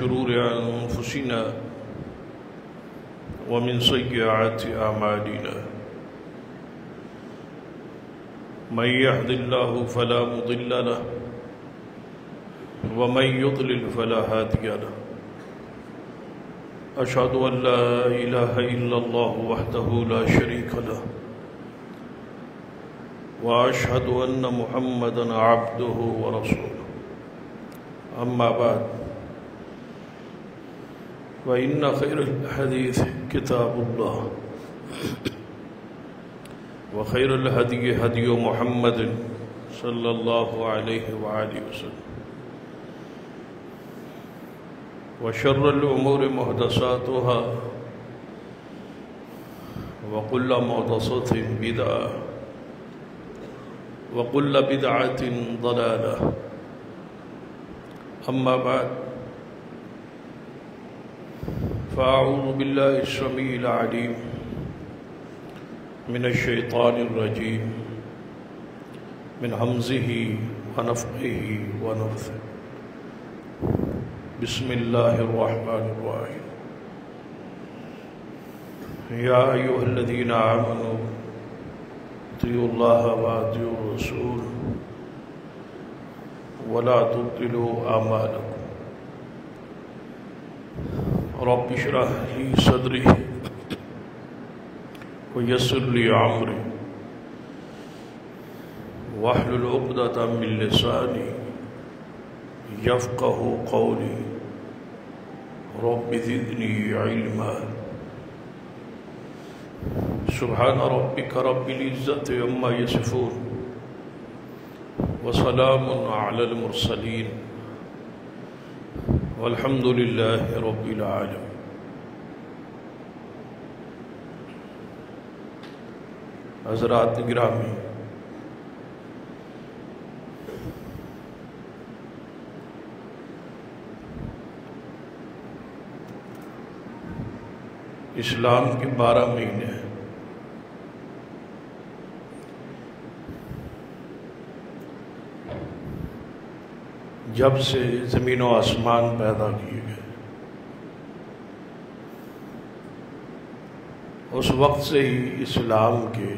شرور أنفسنا ومن سيئات أعمالنا من يهد الله فلا مضل له ومن يضلل فلا هادي له أشهد أن لا إله إلا الله وحده لا شريك له وأشهد أن محمدًا عبده ورسوله أما بعد فإن خير الحديث كتاب الله وخير الهدي هدي محمد صلى الله عليه وآله وسلم وشر الأمور محدثاتها وكل محدثة بدعة وكل بدعة ضلالة أما بعد فأعوذ بالله السميع العليم من الشيطان الرجيم من همزه ونفخه ونفثه بسم الله الرحمن الرحيم يا أيها الذين آمنوا اطيعوا الله وأطيعوا الرسول ولا تبطلوا أعمالكم رب اشرح لي صدري ويسر لي أمري واحلل عقدة من لساني يفقه قولي رب زدني علما سبحان ربك رب العزة عما يصفون وسلام على المرسلين والحمد لله رب العالمين. حضرات گرامی، اسلام کے 12 مہینے ہیں۔ جب سے زمین و آسمان پیدا کیے گئے اس وقت سے ہی اسلام کے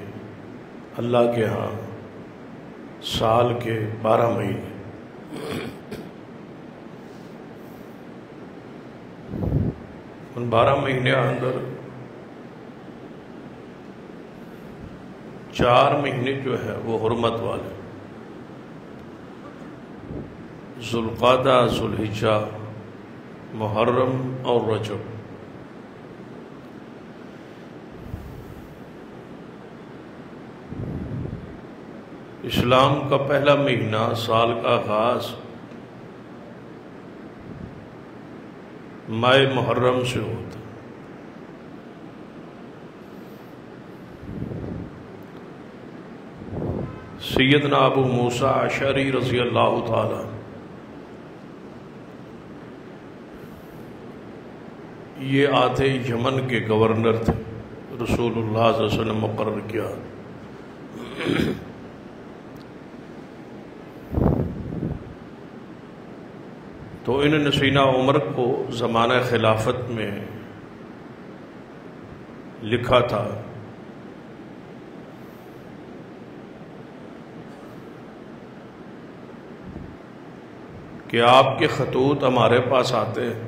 اللہ کے ہاں سال کے 12 مہینے، ان 12 مہینے اندر 4 مہینے جو ہے وہ حرمت والے، ذوالقعدہ، ذوالحجہ، محرم اور رجب۔ اسلام کا پہلا مہینہ، سال کا آغاز ماہ محرم سے ہوتا۔ سیدنا ابو موسیٰ اشعری رضی اللہ تعالی یہ آدھے یمن کے گورنر تھے، رسول اللہ صلی اللہ علیہ وسلم مقرر کیا۔ تو انہوں نے سیدنا عمر کو زمانہ خلافت میں لکھا تھا کہ آپ کے خطوط ہمارے پاس آتے ہیں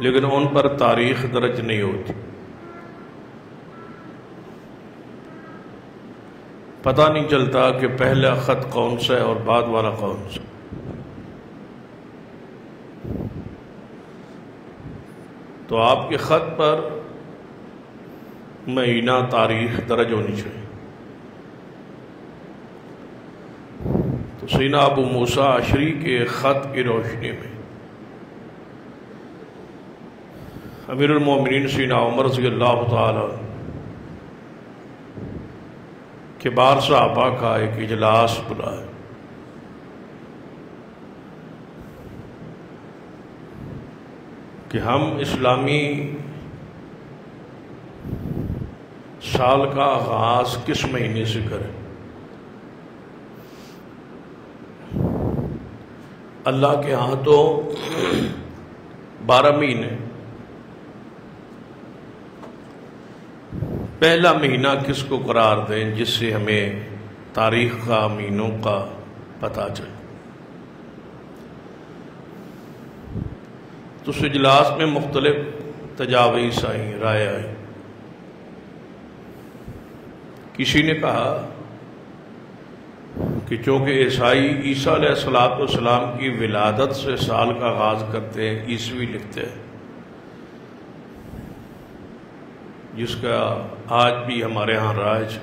لیکن ان پر تاریخ درج نہیں ہوتی، پتہ نہیں چلتا کہ پہلا خط کون سا ہے اور بعد والا کون سا۔ تو آپ کے خط پر مہینہ تاریخ درج ہونی چاہیے۔ تو سیدنا ابو موسیٰ اشعری کے خط کی روشنی میں امیر المومنین سیدنا عمر رضی اللہ تعالی کبار صحابہ کا ایک اجلاس بلایا۔ کہ ہم اسلامی سال کا آغاز کس مہینے سے کریں۔ اللہ کے ہاں تو 12 مہینے، پہلا مہینہ کس کو قرار دیں جس سے ہمیں تاریخ کا، مہینوں کا پتہ چلے؟ تو اس اجلاس میں مختلف تجاویز آئیں، رائے آئی۔ کسی نے کہا کہ چونکہ عیسائی عیسیٰ علیہ السلام کی ولادت سے سال کا آغاز کرتے ہیں، عیسوی لکھتے ہیں، جس کا آج بھی ہمارے ہاں رائج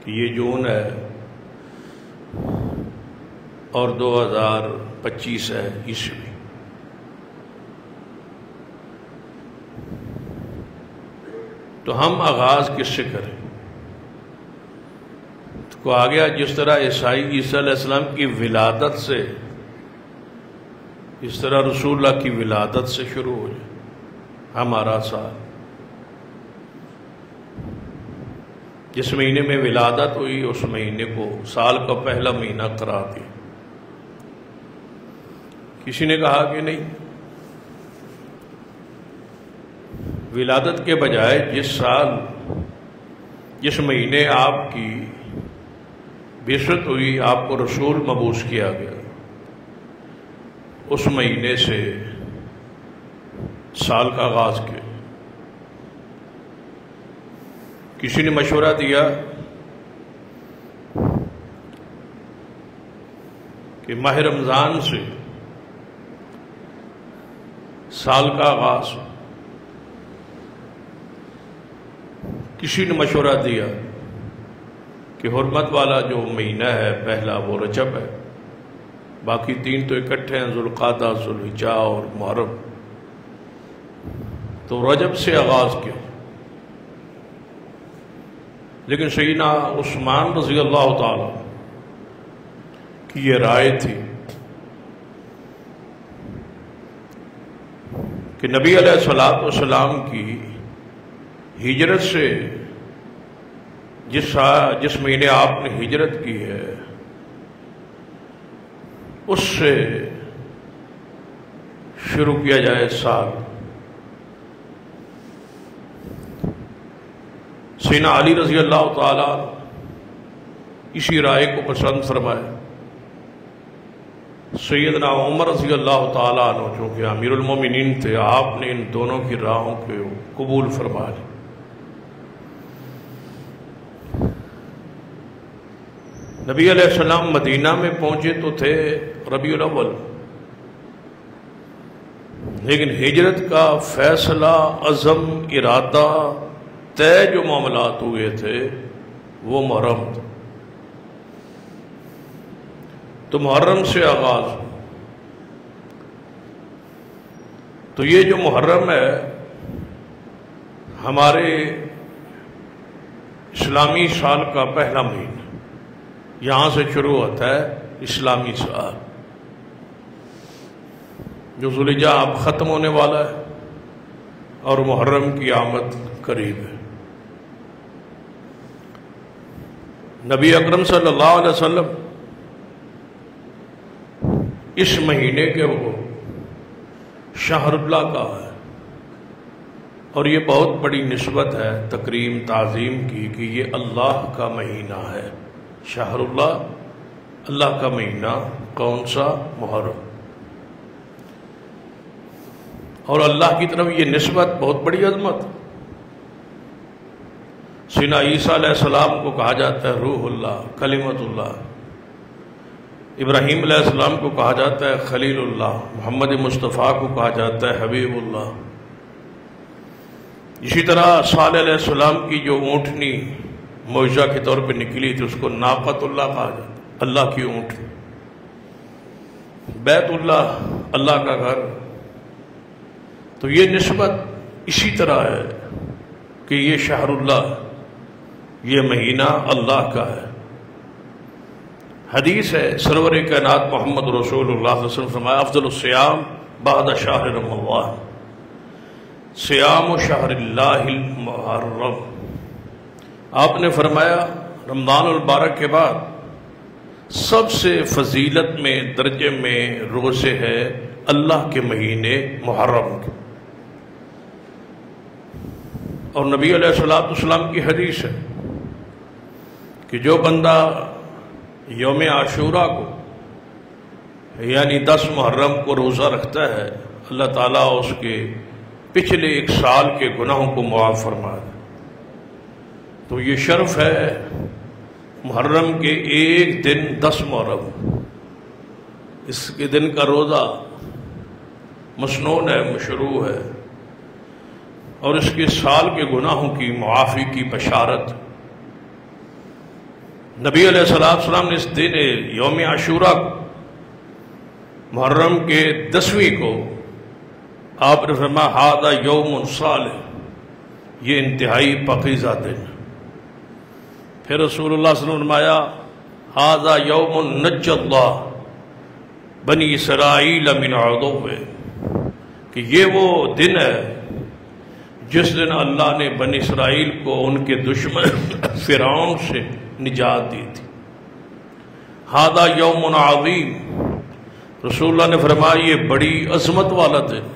کہ یہ جون ہے اور 2025 ہے عیسوی۔ تو ہم آغاز کس سے کریں؟ تو آ گیا جس طرح عیسائی عیسیٰ علیہ السلام کی ولادت سے، اس طرح رسول اللہ کی ولادت سے شروع ہو جائے ہمارا سال۔ جس مہینے میں ولادت ہوئی اس مہینے کو سال کا پہلا مہینہ قرار دیا۔ کسی نے کہا کہ نہیں، ولادت کے بجائے جس مہینے آپ کی بعثت ہوئی، آپ کو رسول مبعوث کیا گیا، اس مہینے سے سال کا آغاز کیا۔ کسی نے مشورہ دیا کہ ماہ رمضان سے سال کا آغاز ہو۔ کسی نے مشورہ دیا کہ حرمت والا جو مہینہ ہے پہلا وہ رجب ہے، باقی 3 تو اکٹھے ہیں، ذوالقعدہ، ذوالحجہ اور محرم، تو رجب سے آغاز کیا۔ لیکن سیدنا عثمان رضی اللہ تعالی کی یہ رائے تھی کہ نبی علیہ السلام کی ہجرت سے جس مہینے آپ نے ہجرت کی ہے اس سے شروع کیا جائے سال۔ سیدنا علی رضی اللہ تعالی اسی رائے کو پسند فرمائے۔ سیدنا عمر رضی اللہ تعالیٰ عنہ چونکہ امیر المومنین تھے، آپ نے ان دونوں کی راہوں کو قبول فرما لی۔ نبی علیہ السلام مدینہ میں پہنچے تو تھے ربیع الاول، لیکن ہجرت کا فیصلہ، عزم، ارادہ، طے جو معاملات ہوئے تھے وہ محرم تھے۔ تو محرم سے آغاز ہو۔ تو یہ جو محرم ہے ہمارے اسلامی سال کا پہلا مہینہ، یہاں سے شروع ہوتا ہے اسلامی سال، جو ذوالحجہ اب ختم ہونے والا ہے اور محرم کی آمد قریب ہے۔ نبی اکرم صلی اللہ علیہ وسلم اس مہینے کے وہ شہر اللہ کا ہے، اور یہ بہت بڑی نسبت ہے تکریم تعظیم کی کہ یہ اللہ کا مہینہ ہے۔ شہر اللہ، اللہ کا مہینہ، کون سا؟ محرم۔ اور اللہ کی طرف یہ نسبت بہت بڑی عظمت۔ سیدنا عیسیٰ علیہ السلام کو کہا جاتا ہے روح اللہ، کلمت اللہ۔ ابراہیم علیہ السلام کو کہا جاتا ہے خلیل اللہ۔ محمد مصطفیٰ کو کہا جاتا ہے حبیب اللہ۔ اسی طرح صالح علیہ السلام کی جو اونٹنی معجزہ کے طور پہ نکلی تھی اس کو ناقۃ اللہ کہا جاتا ہے، اللہ کی اونٹنی۔ بیت اللہ، اللہ کا گھر۔ تو یہ نسبت اسی طرح ہے کہ یہ شہر اللہ، یہ مہینہ اللہ کا ہے۔ حدیث ہے سرور کائنات محمد رسول اللہ صلی اللہ علیہ وسلم فرمایا افضل الصیام بعد شہر رمضان صیام شہر اللہ المحرم۔ آپ نے فرمایا رمضان المبارک کے بعد سب سے فضیلت میں درجے میں روزے ہے اللہ کے مہینے محرم کے. اور نبی علیہ الصلوۃ والسلام کی حدیث ہے کہ جو بندہ یوم عاشورہ کو یعنی 10 محرم کو روزہ رکھتا ہے اللہ تعالیٰ اس کے پچھلے 1 سال کے گناہوں کو معاف فرما دے. تو یہ شرف ہے محرم کے ایک دن 10 محرم، اس کے دن کا روزہ مسنون ہے، مشروع ہے، اور اس کے سال کے گناہوں کی معافی کی بشارت. نبی علیہ السلام نے اس دن یوم عاشورہ کو محرم کے 10ویں کو آپ نے فرمایا ھذا یوم صالح، یہ انتہائی پاکیزہ دن. پھر رسول اللہ صلی اللہ علیہ وسلم نے فرمایا ھذا یوم نجی اللہ بنی اسرائیل من عدوہ، کہ یہ وہ دن ہے جس دن اللہ نے بنی اسرائیل کو ان کے دشمن فرعون سے نجات دی تھی. ھذا یوم عظیم، رسول اللہ نے فرمایا یہ بڑی عظمت والا دن.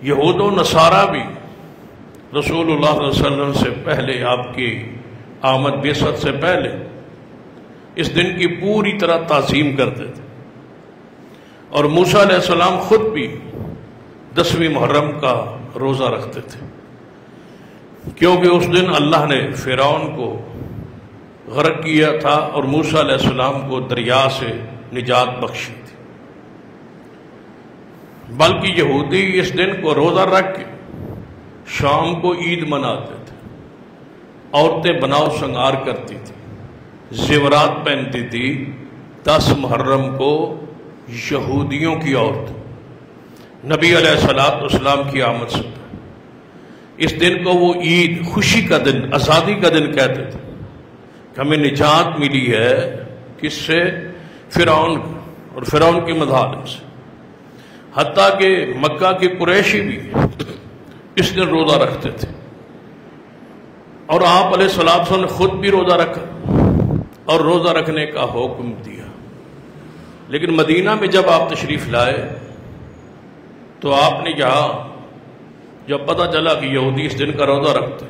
یہود و نصارہ بھی رسول اللہ صلی اللہ علیہ وسلم سے پہلے، آپ کی آمد بعثت سے پہلے، اس دن کی پوری طرح تعظیم کرتے تھے. اور موسیٰ علیہ السلام خود بھی 10ویں محرم کا روزہ رکھتے تھے، کیونکہ اس دن اللہ نے فرعون کو غرق کیا تھا اور موسیٰ علیہ السلام کو دریا سے نجات بخشی تھی. بلکہ یہودی اس دن کو روزہ رکھ کے شام کو عید مناتے تھے. عورتیں بناؤ سنگار کرتی تھی، زیورات پہنتی تھی. 10 محرم کو یہودیوں کی عورت نبی علیہ السلام کی آمد سے اس دن کو وہ عید، خوشی کا دن، آزادی کا دن کہتے تھے کہ ہمیں نجات ملی ہے کس سے؟ فرعون اور فرعون کے مظالم سے. حتیٰ کہ مکہ کے قریشی بھی اس دن روزہ رکھتے تھے، اور آپ علیہ السلام نے خود بھی روزہ رکھا اور روزہ رکھنے کا حکم دیا. لیکن مدینہ میں جب آپ تشریف لائے تو آپ نے کہا، جب پتہ چلا کہ یہودی اس دن کا روزہ رکھتے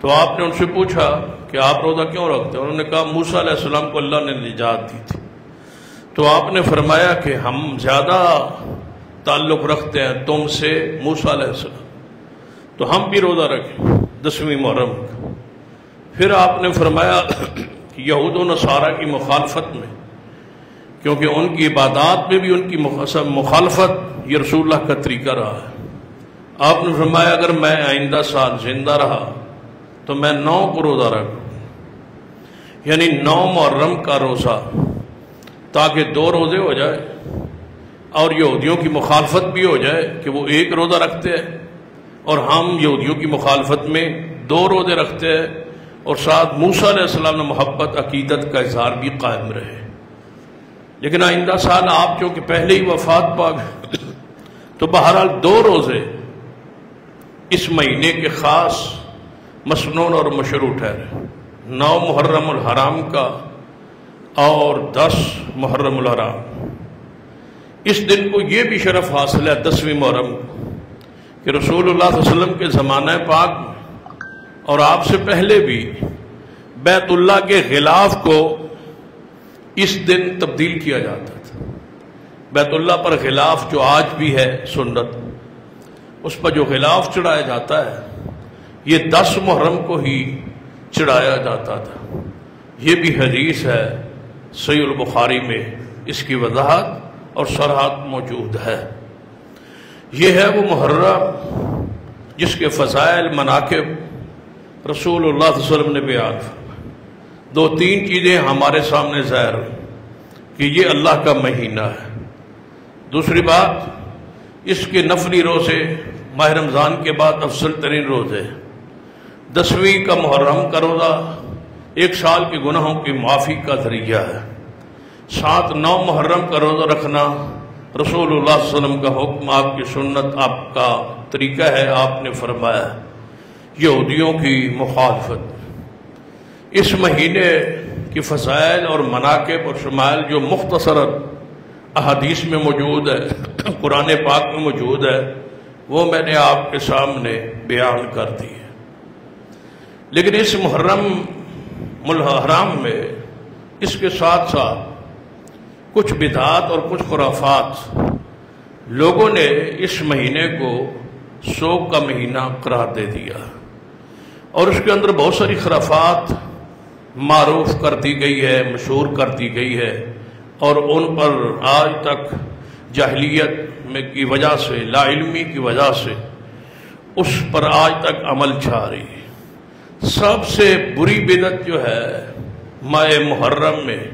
تو آپ نے ان سے پوچھا کہ آپ روزہ کیوں رکھتے؟ انہوں نے کہا موسیٰ علیہ السلام کو اللہ نے نجات دی تھی. تو آپ نے فرمایا کہ ہم زیادہ تعلق رکھتے ہیں تم سے موسیٰ علیہ السلام، تو ہم بھی روزہ رکھیں 10ویں محرم کا. پھر آپ نے فرمایا کہ یہود و نصارہ کی مخالفت میں، کیونکہ ان کی عبادات میں بھی ان کی مخالفت یہ رسول اللہ کا طریقہ رہا ہے. آپ نے فرمایا اگر میں آئندہ سال زندہ رہا تو میں 9 کو روزہ رکھوں، یعنی 9 محرم کا روزہ، تاکہ 2 روزے ہو جائے اور یہودیوں کی مخالفت بھی ہو جائے کہ وہ 1 روزہ رکھتے ہیں، اور ہم یہودیوں کی مخالفت میں 2 روزے رکھتے ہیں، اور ساتھ موسیٰ علیہ السلام نے محبت عقیدت کا اظہار بھی قائم رہے. لیکن آئندہ سال آپ چونکہ پہلے ہی وفات پا گئے تو بہرحال 2 روزے اس مہینے کے خاص مسنون اور مشروع ٹھہرے، 9 محرم الحرام کا اور 10 محرم الحرام. اس دن کو یہ بھی شرف حاصل ہے 10ویں محرم کہ رسول اللہ صلی اللہ علیہ وسلم کے زمانہ پاک اور آپ سے پہلے بھی بیت اللہ کے غلاف کو اس دن تبدیل کیا جاتا تھا. بیت اللہ پر غلاف جو آج بھی ہے سنت، اس پر جو غلاف چڑھایا جاتا ہے یہ 10 محرم کو ہی چڑھایا جاتا تھا. یہ بھی حدیث ہے صحیح البخاری میں، اس کی وضاحت اور صراحت موجود ہے. یہ ہے وہ محرم جس کے فضائل مناقب رسول اللہ صلی اللہ علیہ وسلم نے بیان فرمائے. 2-3 چیزیں ہمارے سامنے ظاہر ہیں کہ یہ اللہ کا مہینہ ہے. دوسری بات، اس کے نفلی روزے ماہ رمضان کے بعد افضل ترین روزے. 10ویں کا محرم کا روزہ 1 سال کے گناہوں کی معافی کا ذریعہ ہے. 9 محرم کا روزہ رکھنا رسول اللہ صلی اللہ علیہ وسلم کا حکم، آپ کی سنت، آپ کا طریقہ ہے. آپ نے فرمایا یہودیوں کی مخالفت. اس مہینے کہ فضائل اور مناقب اور شمائل جو مختصر احادیث میں موجود ہے، قرآن پاک میں موجود ہے، وہ میں نے آپ کے سامنے بیان کر دی ہے۔ لیکن اس محرم الحرام میں اس کے ساتھ ساتھ کچھ بدعات اور کچھ خرافات، لوگوں نے اس مہینے کو سوگ کا مہینہ قرار دے دیا اور اس کے اندر بہت ساری خرافات معروف کر دی گئی ہے، مشہور کر دی گئی ہے، اور ان پر آج تک جاہلیت میں کی وجہ سے، لا علمی کی وجہ سے اس پر آج تک عمل چھا رہی ہے۔ سب سے بری بدعت جو ہے ماہ محرم میں،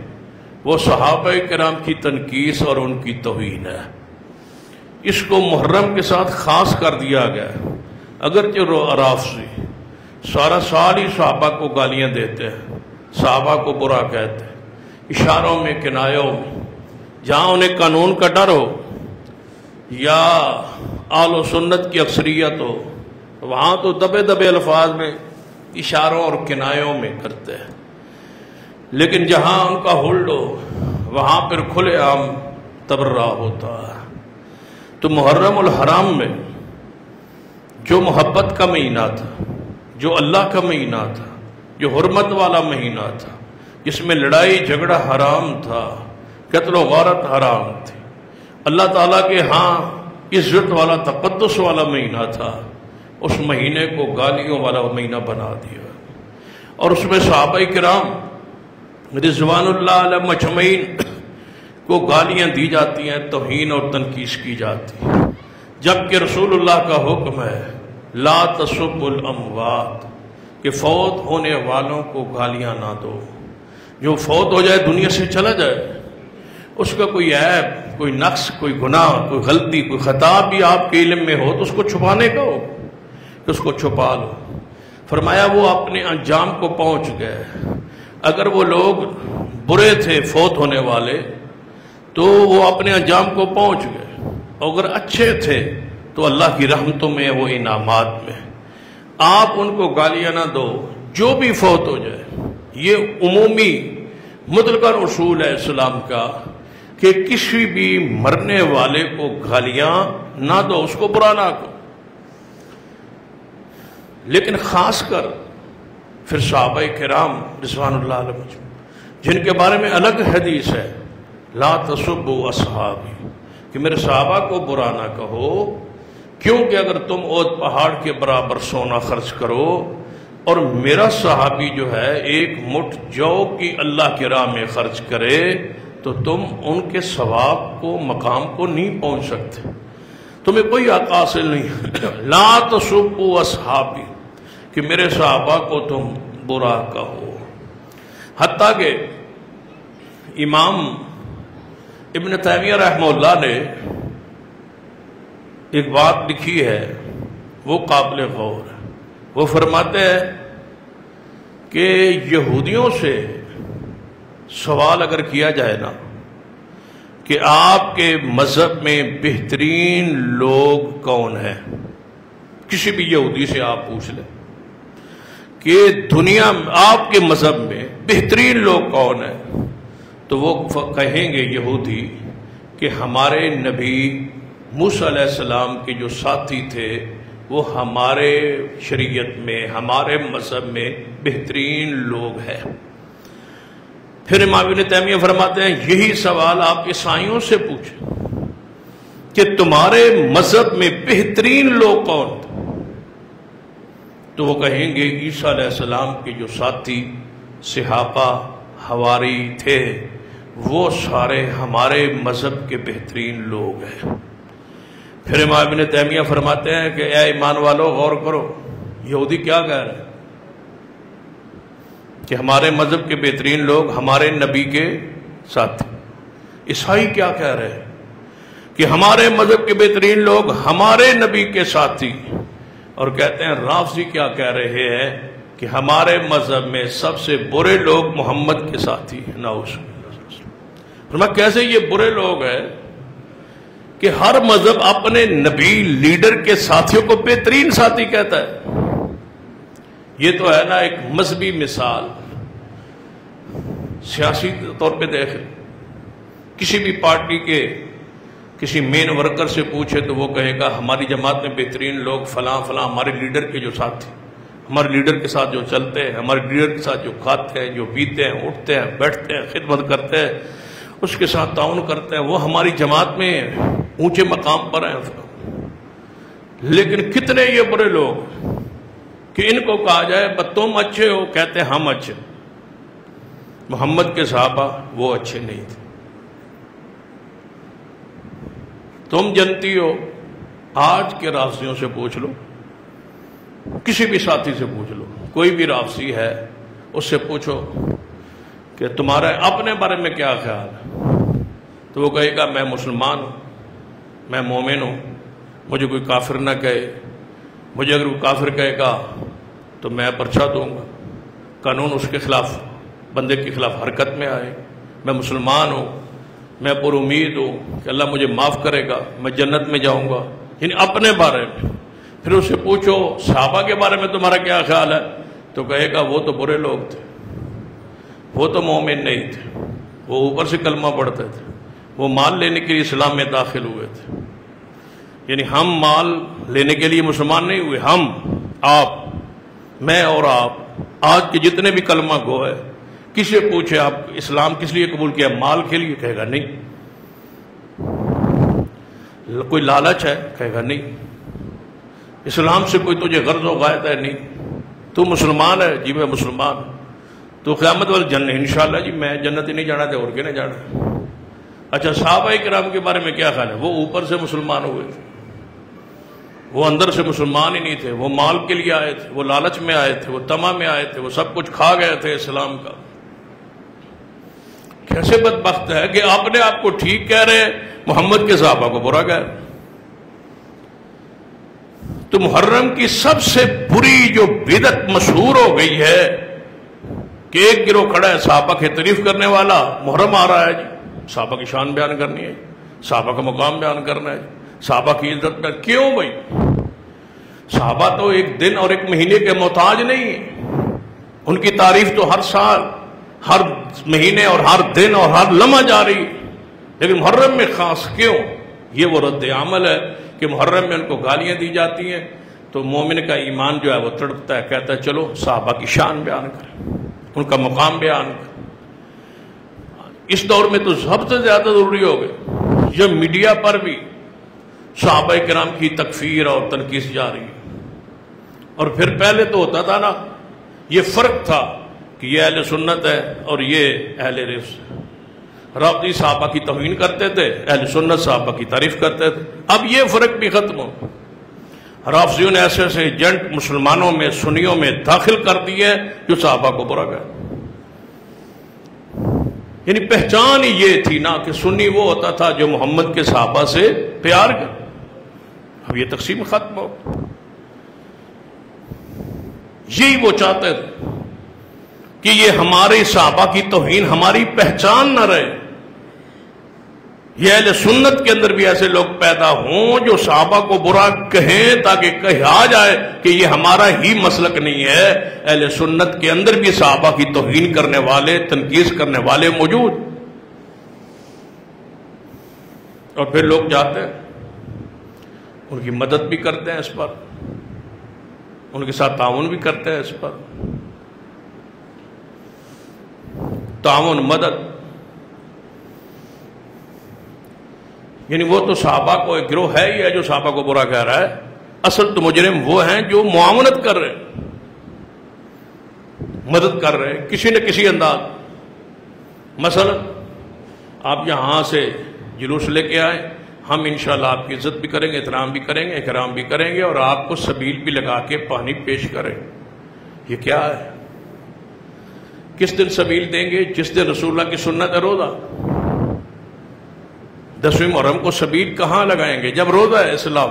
وہ صحابہ کرام کی تنقیص اور ان کی توہین ہے۔ اس کو محرم کے ساتھ خاص کر دیا گیا، اگرچہ اعراف سے سارا سال ہی صحابہ کو گالیاں دیتے ہیں، صحابہ کو برا کہتے ہیں، اشاروں میں، کنایوں میں، جہاں انہیں قانون کا ڈر ہو یا آل و سنت کی اکثریت ہو، وہاں تو دبے دبے الفاظ میں، اشاروں اور کنایوں میں کرتے ہیں، لیکن جہاں ان کا ہولڈ ہو وہاں پھر کھلے عام تبرہ ہوتا ہے۔ تو محرم الحرام میں جو محبت کا مہینہ تھا، جو اللہ کا مہینہ تھا، جو حرمت والا مہینہ تھا، جس میں لڑائی جھگڑا حرام تھا، قتل و غارت حرام تھی، اللہ تعالیٰ کے ہاں عزت والا تقدس والا مہینہ تھا، اس مہینے کو گالیوں والا مہینہ بنا دیا، اور اس میں صحابہ کرام رضوان اللہ علیہم اجمعین کو گالیاں دی جاتی ہیں، توہین اور تنقیص کی جاتی ہے، جبکہ رسول اللہ کا حکم ہے لا تسبوا الاموات، کہ فوت ہونے والوں کو گالیاں نہ دو۔ جو فوت ہو جائے، دنیا سے چلا جائے، اس کا کوئی عیب، کوئی نقص، کوئی گناہ، کوئی غلطی، کوئی خطا بھی آپ کے علم میں ہو تو اس کو چھپانے کا ہو کہ اس کو چھپا لو۔ فرمایا وہ اپنے انجام کو پہنچ گئے۔ اگر وہ لوگ برے تھے فوت ہونے والے تو وہ اپنے انجام کو پہنچ گئے، اگر اچھے تھے تو اللہ کی رحمتوں میں، وہ انعامات میں۔ آپ ان کو گالیاں نہ دو جو بھی فوت ہو جائے۔ یہ عمومی مطلقاً اصول ہے اسلام کا کہ کسی بھی مرنے والے کو گالیاں نہ دو، اس کو برا نہ کرو۔ لیکن خاص کر پھر صحابہ کرام رضوان اللہ علیہم، جن کے بارے میں الگ حدیث ہے لا تسبوا اصحابی، کہ میرے صحابہ کو برا نہ کہو، کیونکہ اگر تم احد پہاڑ کے برابر سونا خرچ کرو اور میرا صحابی جو ہے ایک مٹھ جو کی اللہ کی راہ میں خرچ کرے تو تم ان کے ثواب کو، مقام کو نہیں پہنچ سکتے، تمہیں کوئی حق حاصل نہیں۔ لا تسبوا اصحابی، کہ میرے صحابہ کو تم برا کہو۔ حتیٰ کہ امام ابن تیمیہ رحمہ اللہ نے ایک بات لکھی ہے، وہ قابل غور ہے۔ وہ فرماتے ہیں کہ یہودیوں سے سوال اگر کیا جائے نا کہ آپ کے مذہب میں بہترین لوگ کون ہیں، کسی بھی یہودی سے آپ پوچھ لیں کہ دنیا میں آپ کے مذہب میں بہترین لوگ کون ہیں، تو وہ کہیں گے یہودی کہ ہمارے نبی موسیٰ علیہ السلام کے جو ساتھی تھے وہ ہمارے شریعت میں، ہمارے مذہب میں بہترین لوگ ہیں۔ پھر امام ابن تیمیہ فرماتے ہیں یہی سوال آپ عیسائیوں سے پوچھیں کہ تمہارے مذہب میں بہترین لوگ کون تھے، تو وہ کہیں گے عیسیٰ علیہ السلام کے جو ساتھی صحابہ حواری تھے وہ سارے ہمارے مذہب کے بہترین لوگ ہیں۔ پھر امام ابن تیمیہ فرماتے ہیں کہ اے ایمان والو غور کرو، یہودی کیا کہہ رہے ہیں کہ ہمارے مذہب کے بہترین لوگ ہمارے نبی کے ساتھی۔ عیسائی کیا کہہ رہے ہیں کہ ہمارے مذہب کے بہترین لوگ ہمارے نبی کے ساتھی، اور کہتے ہیں رافضی کیا کہہ رہے ہیں کہ ہمارے مذہب میں سب سے برے لوگ محمد کے ساتھی ہیں۔ نعوذ باللہ۔ کیسے یہ برے لوگ ہیں کہ ہر مذہب اپنے نبی لیڈر کے ساتھیوں کو بہترین ساتھی کہتا ہے؟ یہ تو ہے نا ایک مذہبی مثال۔ سیاسی طور پہ دیکھ، کسی بھی پارٹی کے کسی مین ورکر سے پوچھے تو وہ کہے گا ہماری جماعت میں بہترین لوگ فلاں فلاں ہمارے لیڈر کے جو ساتھ تھے، ہمارے لیڈر کے ساتھ جو چلتے ہیں، ہمارے لیڈر کے ساتھ جو کھاتے ہیں، جو پیتے ہیں، اٹھتے ہیں، بیٹھتے ہیں، خدمت کرتے ہیں، اس کے ساتھ تعاون کرتے ہیں، وہ ہماری جماعت میں اونچے مقام پر ہیں۔ لیکن کتنے یہ برے لوگ کہ ان کو کہا جائے تم اچھے ہو، کہتے ہیں ہم اچھے۔ محمد کے صحابہ وہ اچھے نہیں تھے۔ تم جنتی ہو، آج کے رافضیوں سے پوچھ لو، کسی بھی ساتھی سے پوچھ لو، کوئی بھی رافضی ہے اس سے پوچھو کہ تمہارا اپنے بارے میں کیا خیال ہے، تو وہ کہے گا میں مسلمان ہوں، میں مومن ہوں، مجھے کوئی کافر نہ کہے، مجھے اگر کوئی کافر کہے گا تو میں پرچہ دوں گا، قانون اس کے خلاف، بندے کے خلاف حرکت میں آئے، میں مسلمان ہوں، میں پر امید ہوں کہ اللہ مجھے معاف کرے گا، میں جنت میں جاؤں گا، یعنی اپنے بارے میں۔ پھر اس سے پوچھو صحابہ کے بارے میں تمہارا کیا خیال ہے، تو کہے گا وہ تو برے لوگ تھے، وہ تو مومن نہیں تھے، وہ اوپر سے کلمہ پڑھتے تھے، وہ مال لینے کے لیے اسلام میں داخل ہوئے تھے۔ یعنی ہم مال لینے کے لیے مسلمان نہیں ہوئے، ہم، آپ، میں اور آپ، آج کے جتنے بھی کلمہ گو ہے، کسی سے پوچھے آپ اسلام کس لیے قبول کیا، مال کے لیے، کہے گا نہیں۔ کوئی لالچ ہے، کہے گا نہیں۔ اسلام سے کوئی تجھے غرض و غایت ہے، نہیں۔ تو مسلمان ہے، جی میں مسلمان ہوں۔ تو قیامت والے جنت، انشاءاللہ جی میں جنت ہی نہیں جانا تھا، اور کیا نہیں جانا۔ اچھا صحابہ کرام کے بارے میں کیا خیال ہے، وہ اوپر سے مسلمان ہوئے تھے، وہ اندر سے مسلمان ہی نہیں تھے، وہ مال کے لیے آئے تھے، وہ لالچ میں آئے تھے، وہ طمع میں آئے تھے، وہ سب کچھ کھا گئے تھے اسلام کا۔ کیسے بدبخت ہے کہ اپنے آپ کو ٹھیک کہہ رہے، محمد کے صحابہ کو برا کہہ رہے۔ تو محرم کی سب سے بری جو بدعت مشہور ہو گئی ہے کہ ایک گروہ کھڑا ہے صحابہ کی تعریف کرنے والا، محرم آ رہا ہے جی، صحابہ کی شان بیان کرنی ہے، صحابہ کا مقام بیان کرنا ہے، صحابہ کی عزت بیان۔ کیوں بھائی؟ صحابہ تو ایک دن اور ایک مہینے کے محتاج نہیں ہیں، ان کی تعریف تو ہر سال، ہر مہینے اور ہر دن اور ہر لمحہ جاری، لیکن محرم میں خاص کیوں؟ یہ وہ رد عمل ہے کہ محرم میں ان کو گالیاں دی جاتی ہیں تو مومن کا ایمان جو ہے وہ تڑپتا ہے، کہتا ہے چلو صحابہ کی شان بیان کریں، ان کا مقام بیان کریں۔ اس دور میں تو سب سے زیادہ ضروری ہو گئے، جب میڈیا پر بھی صحابہ کرام کی تکفیر اور تنقید جاری ہے۔ اور پھر پہلے تو ہوتا تھا نا، یہ فرق تھا کہ یہ اہل سنت ہے اور یہ اہل رفض ہے۔ رافضی صحابہ کی توہین کرتے تھے، اہل سنت صحابہ کی تعریف کرتے تھے۔ اب یہ فرق بھی ختم ہو، رافضیوں نے ایسے ایسے ایجنٹ مسلمانوں میں، سنیوں میں داخل کر دیے جو صحابہ کو برا کہتے۔ یعنی پہچان ہی یہ تھی نا کہ سنی وہ ہوتا تھا جو محمد کے صحابہ سے پیار کر۔ اب یہ تقسیم ختم ہو، یہی وہ چاہتے تھے کہ یہ ہمارے صحابہ کی توہین ہماری پہچان نہ رہے۔ یہ اہل سنت کے اندر بھی ایسے لوگ پیدا ہوں جو صحابہ کو برا کہیں تاکہ کہا جائے کہ یہ ہمارا ہی مسلک نہیں ہے۔ اہل سنت کے اندر بھی صحابہ کی توہین کرنے والے، تنقید کرنے والے موجود، اور پھر لوگ جاتے ہیں ان کی مدد بھی کرتے ہیں، اس پر ان کے ساتھ تعاون بھی کرتے ہیں، اس پر تعاون، مدد۔ یعنی وہ تو صحابہ کو ایک گروہ ہے ہی ہے جو صحابہ کو برا کہہ رہا ہے، اصل تو مجرم وہ ہیں جو معاونت کر رہے ہیں، مدد کر رہے ہیں کسی نہ کسی انداز۔ مثلا آپ یہاں سے جلوس لے کے آئے، ہم انشاءاللہ آپ کی عزت بھی کریں گے، احترام بھی کریں گے، اکرام بھی کریں گے، اور آپ کو سبیل بھی لگا کے پانی پیش کریں۔ یہ کیا ہے؟ کس دن سبیل دیں گے؟ جس دن رسول اللہ کی سنت ہے روزہ۔ 10ویں محرم کو سبیل کہاں لگائیں گے جب روزہ ہے اسلام؟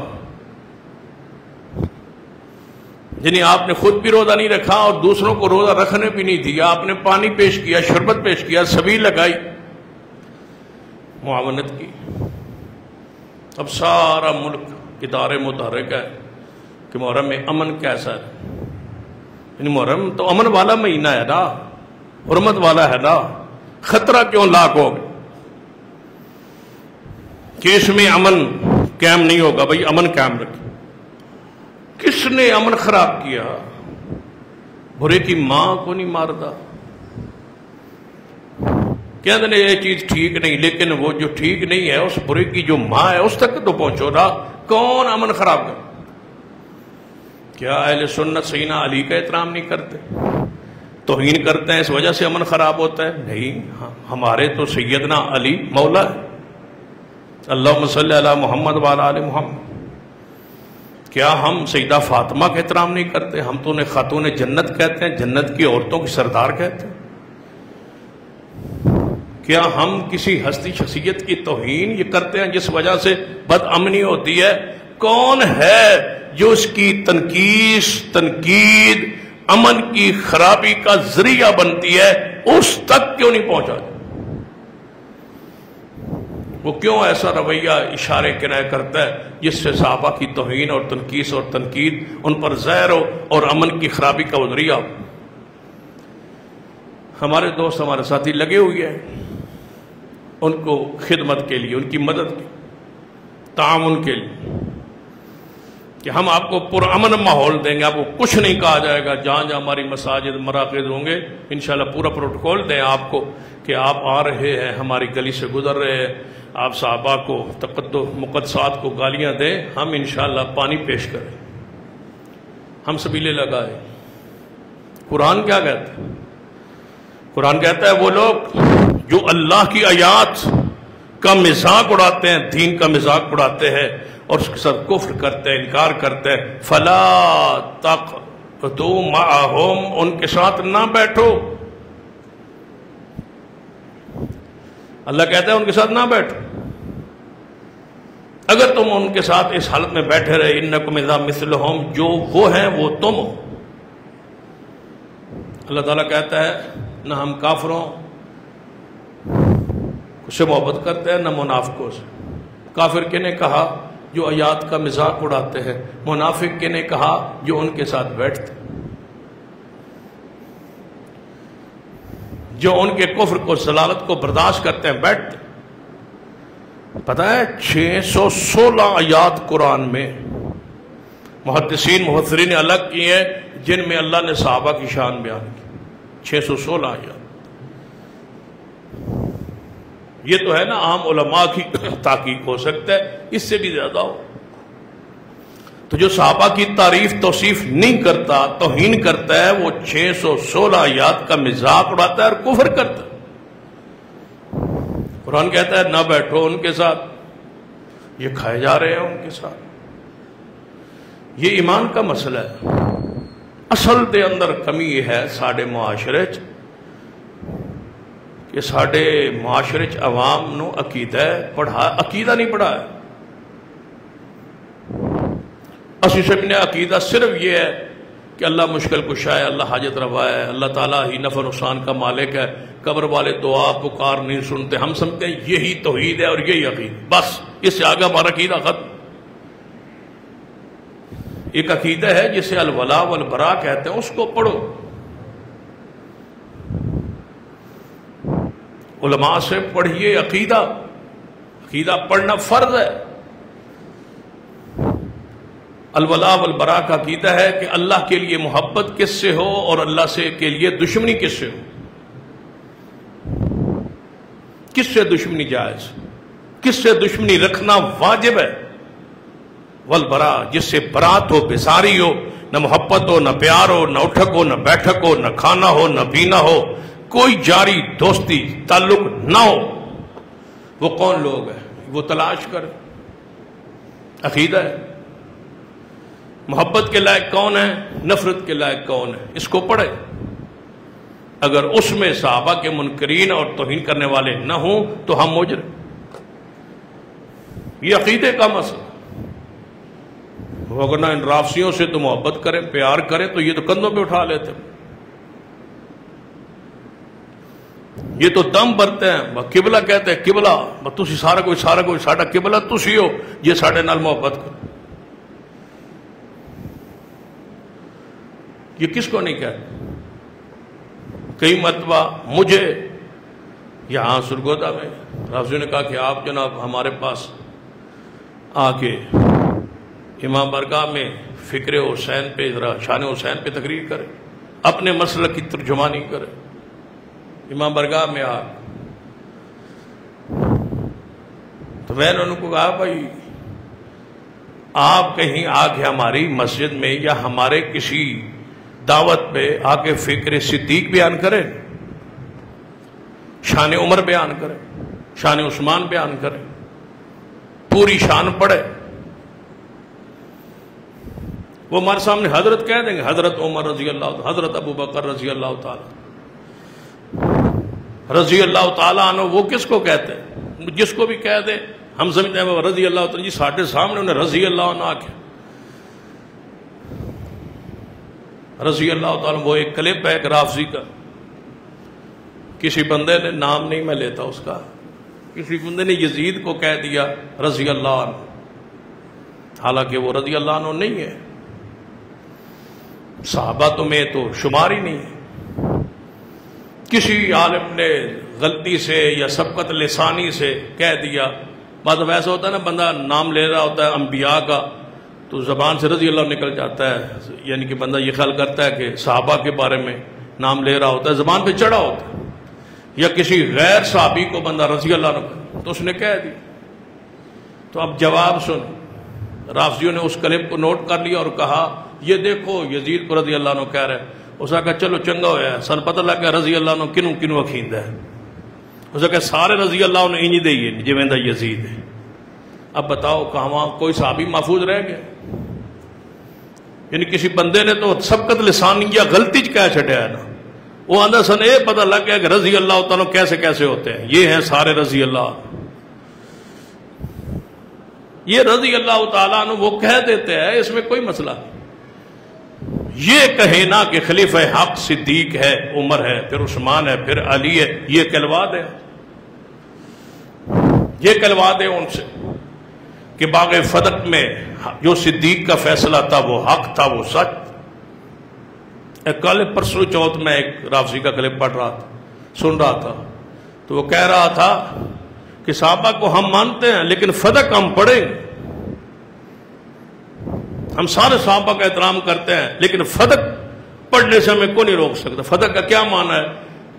یعنی آپ نے خود بھی روزہ نہیں رکھا اور دوسروں کو روزہ رکھنے بھی نہیں دیا، آپ نے پانی پیش کیا، شربت پیش کیا، سبیل لگائی، معاونت کی۔ اب سارا ملک ادارے متحرک ہے کہ محرم میں امن کیسا ہے۔ یعنی محرم تو امن والا مہینہ ہے نا، حرمت والا ہے نا، خطرہ کیوں لاک ہو گئے کہ اس میں امن قائم نہیں ہوگا؟ بھائی امن قائم رکھے. کس نے امن خراب کیا؟ برے کی ماں کو نہیں مارتا. کہتے ہیں یہ چیز ٹھیک نہیں، لیکن وہ جو ٹھیک نہیں ہے اس برے کی جو ماں ہے اس تک تو پہنچو نا. کون امن خراب کر؟ کیا اہل سنت سیدنا علی کا احترام نہیں کرتے؟ توہین کرتے ہیں، اس وجہ سے امن خراب ہوتا ہے؟ نہیں، ہمارے تو سیدنا علی مولا ہے. اللہم صلی علی محمد وعلی آل محمد. کیا ہم سیدہ فاطمہ کا احترام نہیں کرتے؟ ہم تو انہیں خاتون جنت کہتے ہیں، جنت کی عورتوں کی سردار کہتے ہیں. کیا ہم کسی ہستی شخصیت کی توہین یہ کرتے ہیں جس وجہ سے بد امنی ہوتی ہے؟ کون ہے جو اس کی تنقید امن کی خرابی کا ذریعہ بنتی ہے؟ اس تک کیوں نہیں پہنچا؟ وہ کیوں ایسا رویہ اشارے کنایہ کرتا ہے جس سے صحابہ کی توہین اور تنقیص اور تنقید ان پر زہر ہو اور امن کی خرابی کا وہ ذریعہ ہو؟ ہمارے دوست ہمارے ساتھی لگے ہوئے ہیں ان کو خدمت کے لیے، ان کی مدد کے تعاون کے لیے کہ ہم آپ کو پرامن ماحول دیں گے، آپ کو کچھ نہیں کہا جائے گا. جہاں جہاں ہماری مساجد مراکز ہوں گے انشاءاللہ پورا پروٹوکول دیں آپ کو کہ آپ آ رہے ہیں، ہماری گلی سے گزر رہے ہیں، آپ صحابہ کو مقدسات کو گالیاں دیں، ہم انشاءاللہ پانی پیش کریں، ہم سبیلے لگائیں. قرآن کیا کہتا ہے؟ قرآن کہتا ہے وہ لوگ جو اللہ کی آیات کا مذاق اڑاتے ہیں، دین کا مذاق اڑاتے ہیں اور اس کے ساتھ کفر کرتے ہیں، انکار کرتے ہیں، فلا تقعدوا معہم، ان کے ساتھ نہ بیٹھو. اللہ کہتا ہے ان کے ساتھ نہ بیٹھو. اگر تم ان کے ساتھ اس حالت میں بیٹھے رہے، انکم اذا مثلہم، جو وہ ہیں وہ تم ہو. اللہ تعالیٰ کہتا ہے نہ ہم کافروں سے محبت کرتے ہیں نہ منافقوں سے. کافر کے نے کہا جو آیات کا مذاق اڑاتے ہیں، منافق کے نے کہا جو ان کے ساتھ بیٹھتے، جو ان کے کفر کو ضلالت کو برداشت کرتے ہیں، بیٹھتے. پتہ ہے 616 آیات قرآن میں محدثین مفسرین نے الگ کی ہیں جن میں اللہ نے صحابہ کی شان بیان کی. 616 آیات. یہ تو ہے نا عام علماء کی تحقیق ہو سکتا ہے، اس سے بھی زیادہ ہو. تو جو صحابہ کی تعریف توصیف نہیں کرتا، توہین کرتا ہے، وہ 616 آیات کا مذاق اڑاتا ہے اور کفر کرتا ہے. قرآن کہتا ہے نہ بیٹھو ان کے ساتھ، یہ کھائے جا رہے ہیں ان کے ساتھ. یہ ایمان کا مسئلہ ہے. اصل دے اندر کمی یہ ہے ساڑھے معاشرے کہ ساڑھے معاشرے عوام نو عقیدہ عقیدہ نہیں پڑھا ہے. اسی سب نے عقیدہ صرف یہ ہے کہ اللہ مشکل کشا ہے، اللہ حاجت روا ہے، اللہ تعالیٰ ہی نفع نقصان کا مالک ہے، قبر والے دعا پکار نہیں سنتے. ہم سمجھتے ہیں یہی توحید ہے اور یہی عقیدہ، بس اس سے آگے ہمارا عقیدہ ختم. ایک عقیدہ ہے جسے الولا والبراء کہتے ہیں، اس کو پڑھو. علماء سے پڑھیے عقیدہ. عقیدہ پڑھنا فرض ہے. الولا والبراء کا عقیدہ ہے کہ اللہ کے لیے محبت کس سے ہو اور اللہ سے کے لیے دشمنی کس سے ہو. کس سے دشمنی جائز، کس سے دشمنی رکھنا واجب ہے. والبراء، جس سے برات ہو، بیزاری ہو، نہ محبت ہو، نہ پیار ہو، نہ اٹھک ہو، نہ بیٹھک ہو، نہ کھانا ہو، نہ پینا ہو، کوئی جاری دوستی تعلق نہ ہو. وہ کون لوگ ہیں؟ وہ تلاش کر. عقیدہ ہے. محبت کے لائق کون ہے، نفرت کے لائق کون ہے، اس کو پڑھے. اگر اس میں صحابہ کے منکرین اور توہین کرنے والے نہ ہوں تو ہم مجرم. یہ عقیدے کا مسئلہ. اگر نہ ان رافضیوں سے تو محبت کریں، پیار کریں تو یہ تو کندھوں پہ اٹھا لیتے. یہ تو دم بھرتے ہیں، قبلہ کہتے ہیں، قبلہ تسی سارا کوئی ساڈا قبلہ تسی ہو جے ساڈے نال محبت کرو. یہ کس کو نہیں کہتے؟ کئی مرتبہ مجھے یہاں سرگودا میں رافضیوں نے کہا کہ آپ جناب ہمارے پاس آ کے امام بارگاہ میں فکر حسین پہ ذرا شان حسین پہ تقریر کرے، اپنے مسلک کی ترجمانی کرے۔ امام بارگاہ میں آ تو میں نے ان کو کہا بھائی آپ کہیں آ کے ہماری مسجد میں یا ہمارے کسی دعوت پہ آ کے فکر صدیق بیان کریں، شان عمر بیان کریں، شان عثمان بیان کریں، پوری شان پڑھے۔ وہ ہمارے سامنے حضرت کہہ دیں گے، حضرت عمر رضی اللہ تعالیٰ، حضرت ابو بکر رضی اللہ تعالیٰ رضی اللہ تعالیٰ عنہ۔ وہ کس کو کہتے ہیں؟ جس کو بھی کہہ دے ہم سمجھتے ہیں وہ رضی اللہ تعالیٰ، جی ساٹھے سامنے انہیں رضی اللہ عنہ آکے رضی اللہ تعالیٰ۔ وہ ایک کلپ ہے ایک رافضی کا، کسی بندے نے، نام نہیں میں لیتا اس کا، کسی بندے نے یزید کو کہہ دیا رضی اللہ عنہ، حالانکہ وہ رضی اللہ عنہ نہیں ہے، صحابہ تو میں تو شمار ہی نہیں ہے۔ کسی عالم نے غلطی سے یا سبقت لسانی سے کہہ دیا، بعض ایسا ہوتا ہے نا بندہ نام لے رہا ہوتا ہے انبیاء کا تو زبان سے رضی اللہ نکل جاتا ہے، یعنی کہ بندہ یہ خیال کرتا ہے کہ صحابہ کے بارے میں نام لے رہا ہوتا ہے، زبان پہ چڑھا ہوتا ہے، یا کسی غیر صحابی کو بندہ رضی اللہ عنہ تو اس نے کہہ دی۔ تو اب جواب سن، رافضیوں نے اس کلپ کو نوٹ کر لیا اور کہا یہ دیکھو یزید کو رضی اللہ عنہ کہہ رہے۔ اس نے کہا چلو چنگا ہویا ہے، سن پتہ لگ گیا رضی اللہ عنہ کنوں کنوں اکھیندہ ہے۔ اس نے کہا سارے رضی اللہ عنہ انہی دے ہی جو ویندہ یزید ہے۔ اب بتاؤ کہاں کوئی صحابی محفوظ رہ گیا؟ یعنی کسی بندے نے تو سبقت لسانی یا غلطی کہہ چھٹیا ہے نا، وہ اندر سن اے پتہ لگ گیا کہ رضی اللہ تعالیٰ کیسے کیسے ہوتے ہیں، یہ ہیں سارے رضی اللہ۔ یہ رضی اللہ تعالیٰ عنہ وہ کہہ دیتے ہیں، اس میں کوئی مسئلہ نہیں۔ یہ کہے نا کہ خلیفہ حق صدیق ہے، عمر ہے، پھر عثمان ہے، پھر علی ہے، یہ کہلوا دے، یہ کہلوا دے ان سے کہ باغ فتح میں جو صدیق کا فیصلہ تھا وہ حق تھا، وہ سچ۔ کل پرسوں چوتھ میں ایک رافضی کا کلپ پڑھ رہا تھا، سن رہا تھا، تو وہ کہہ رہا تھا کہ صحابہ کو ہم مانتے ہیں لیکن فتح ہم پڑھیں گے، ہم سارے صحابہ کا احترام کرتے ہیں لیکن فتح پڑھنے سے ہمیں کوئی نہیں روک سکتا۔ فتح کا کیا معنی ہے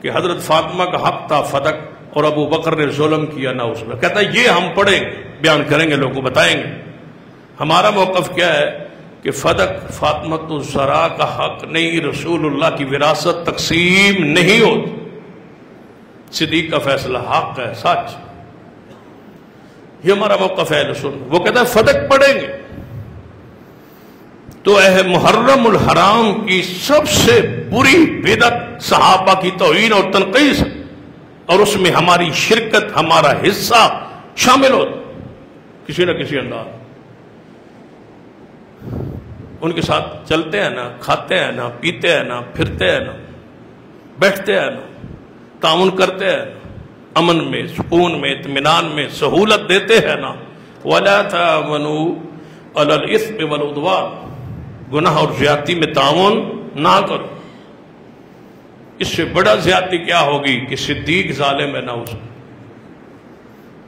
کہ حضرت فاطمہ کا حق تھا فتح اور ابو بکر نے ظلم کیا نہ اس میں، کہتا ہے یہ ہم پڑھیں گے، بیان کریں گے، لوگوں کو بتائیں گے۔ ہمارا موقف کیا ہے کہ فتح فاطمۃ الزہرا کا حق نہیں، رسول اللہ کی وراثت تقسیم نہیں ہوتی، صدیق کا فیصلہ حق ہے، سچ۔ یہ ہمارا موقف ہے رسول۔ وہ کہتا ہے فتح پڑھیں گے۔ تو محرم الحرام کی سب سے بری بدعت صحابہ کی توہین اور تنقید، اور اس میں ہماری شرکت، ہمارا حصہ شامل ہوتا کسی نہ کسی انداز۔ ان کے ساتھ چلتے ہیں نا، کھاتے ہیں نا، پیتے ہیں نا، پھرتے ہیں نا، بیٹھتے ہیں نا، تعاون کرتے ہیں نا، امن میں، سکون میں، اطمینان میں سہولت دیتے ہیں نا۔ وَلَا تَعَاوَنُوا عَلَى الْإِثْمِ وَالْعُدْوَانِ، گناہ اور زیادتی میں تعاون نہ کرو۔ اس سے بڑا زیادتی کیا ہوگی کہ صدیق ظالم ہے نہ اس میں؟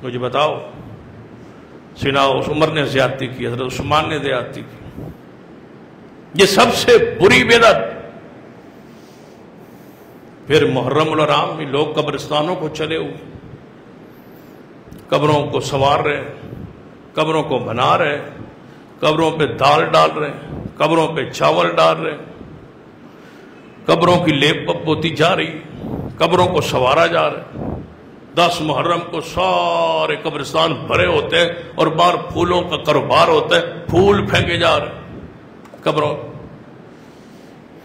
مجھے بتاؤ، سیدنا عمر نے زیادتی کی، حضرت عثمان نے زیادتی کی، یہ سب سے بری بدعت۔ پھر محرم الحرام میں لوگ قبرستانوں کو چلے ہوئے، قبروں کو سنوار رہے، قبروں کو بنا رہے، قبروں پہ دال ڈال رہے، قبروں پہ چاول ڈال رہے، قبروں کی لیپ پپ ہوتی جا رہی، قبروں کو سنوارا جا رہا ہے۔ 10 محرم کو سارے قبرستان بھرے ہوتے ہیں اور باہر پھولوں کا کاروبار ہوتا ہے، پھول پھینکے جا رہے قبروں۔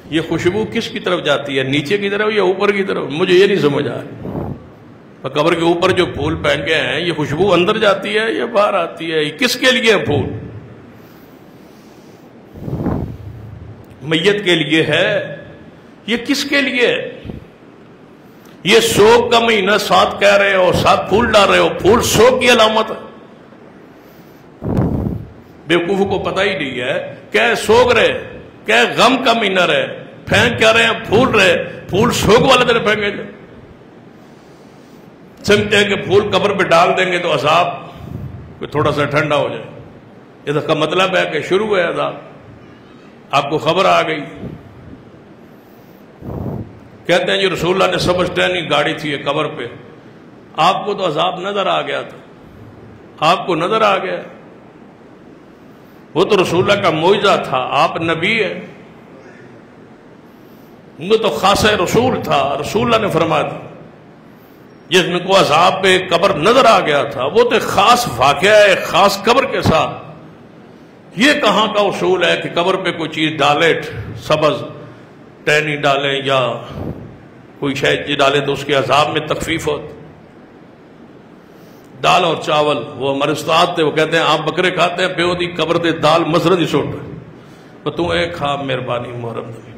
یہ خوشبو کس کی طرف جاتی ہے، نیچے کی طرف یا اوپر کی طرف؟ مجھے یہ نہیں سمجھ آ رہی۔ قبر کے اوپر جو پھول پھینکے ہیں یہ خوشبو اندر جاتی ہے یا باہر آتی ہے؟ یہ کس کے لیے ہے پھول؟ میت کے لیے ہے، یہ کس کے لیے ہے؟ یہ سوگ کا مہینہ 7 کہہ رہے ہو، 7 پھول ڈال رہے ہو، پھول سوگ کی علامت ہے۔ بیوقوفوں کو پتہ ہی نہیں ہے کہ سوگ رہے، کہ غم کا مہینہ رہے، پھینک کیا رہے ہیں؟ پھول رہے، پھول سوگ والے دن پھینکے جائے۔ سمجھتے ہیں کہ پھول قبر پہ ڈال دیں گے تو عذاب کوئی تھوڑا سا ٹھنڈا ہو جائے. اس کا مطلب ہے کہ شروع ہے عذاب، آپ کو خبر آ گئی. کہتے ہیں جی رسول اللہ نے سب اسٹینڈنگ گاڑی تھی یہ قبر پہ، آپ کو تو عذاب نظر آ گیا تھا، آپ کو نظر آ گیا. وہ تو رسول اللہ کا معجزہ تھا، آپ نبی ہیں، وہ تو خاص رسول تھا. رسول اللہ نے فرما دی جس میں کو عذاب پہ قبر نظر آ گیا تھا، وہ تو خاص واقعہ ہے خاص قبر کے ساتھ. یہ کہاں کا اصول ہے کہ قبر پہ کوئی چیز ڈالے، سبز ٹہنی ڈالیں یا کوئی شاید چیز ڈالے تو اس کے عذاب میں تخفیف ہوتی. دال اور چاول، وہ ہمارے استاد تھے، وہ کہتے ہیں آپ بکرے کھاتے ہیں پیو دی قبر تے دال مسرد ہی سوٹ تو تو ایک کھا مہربانی محرم دی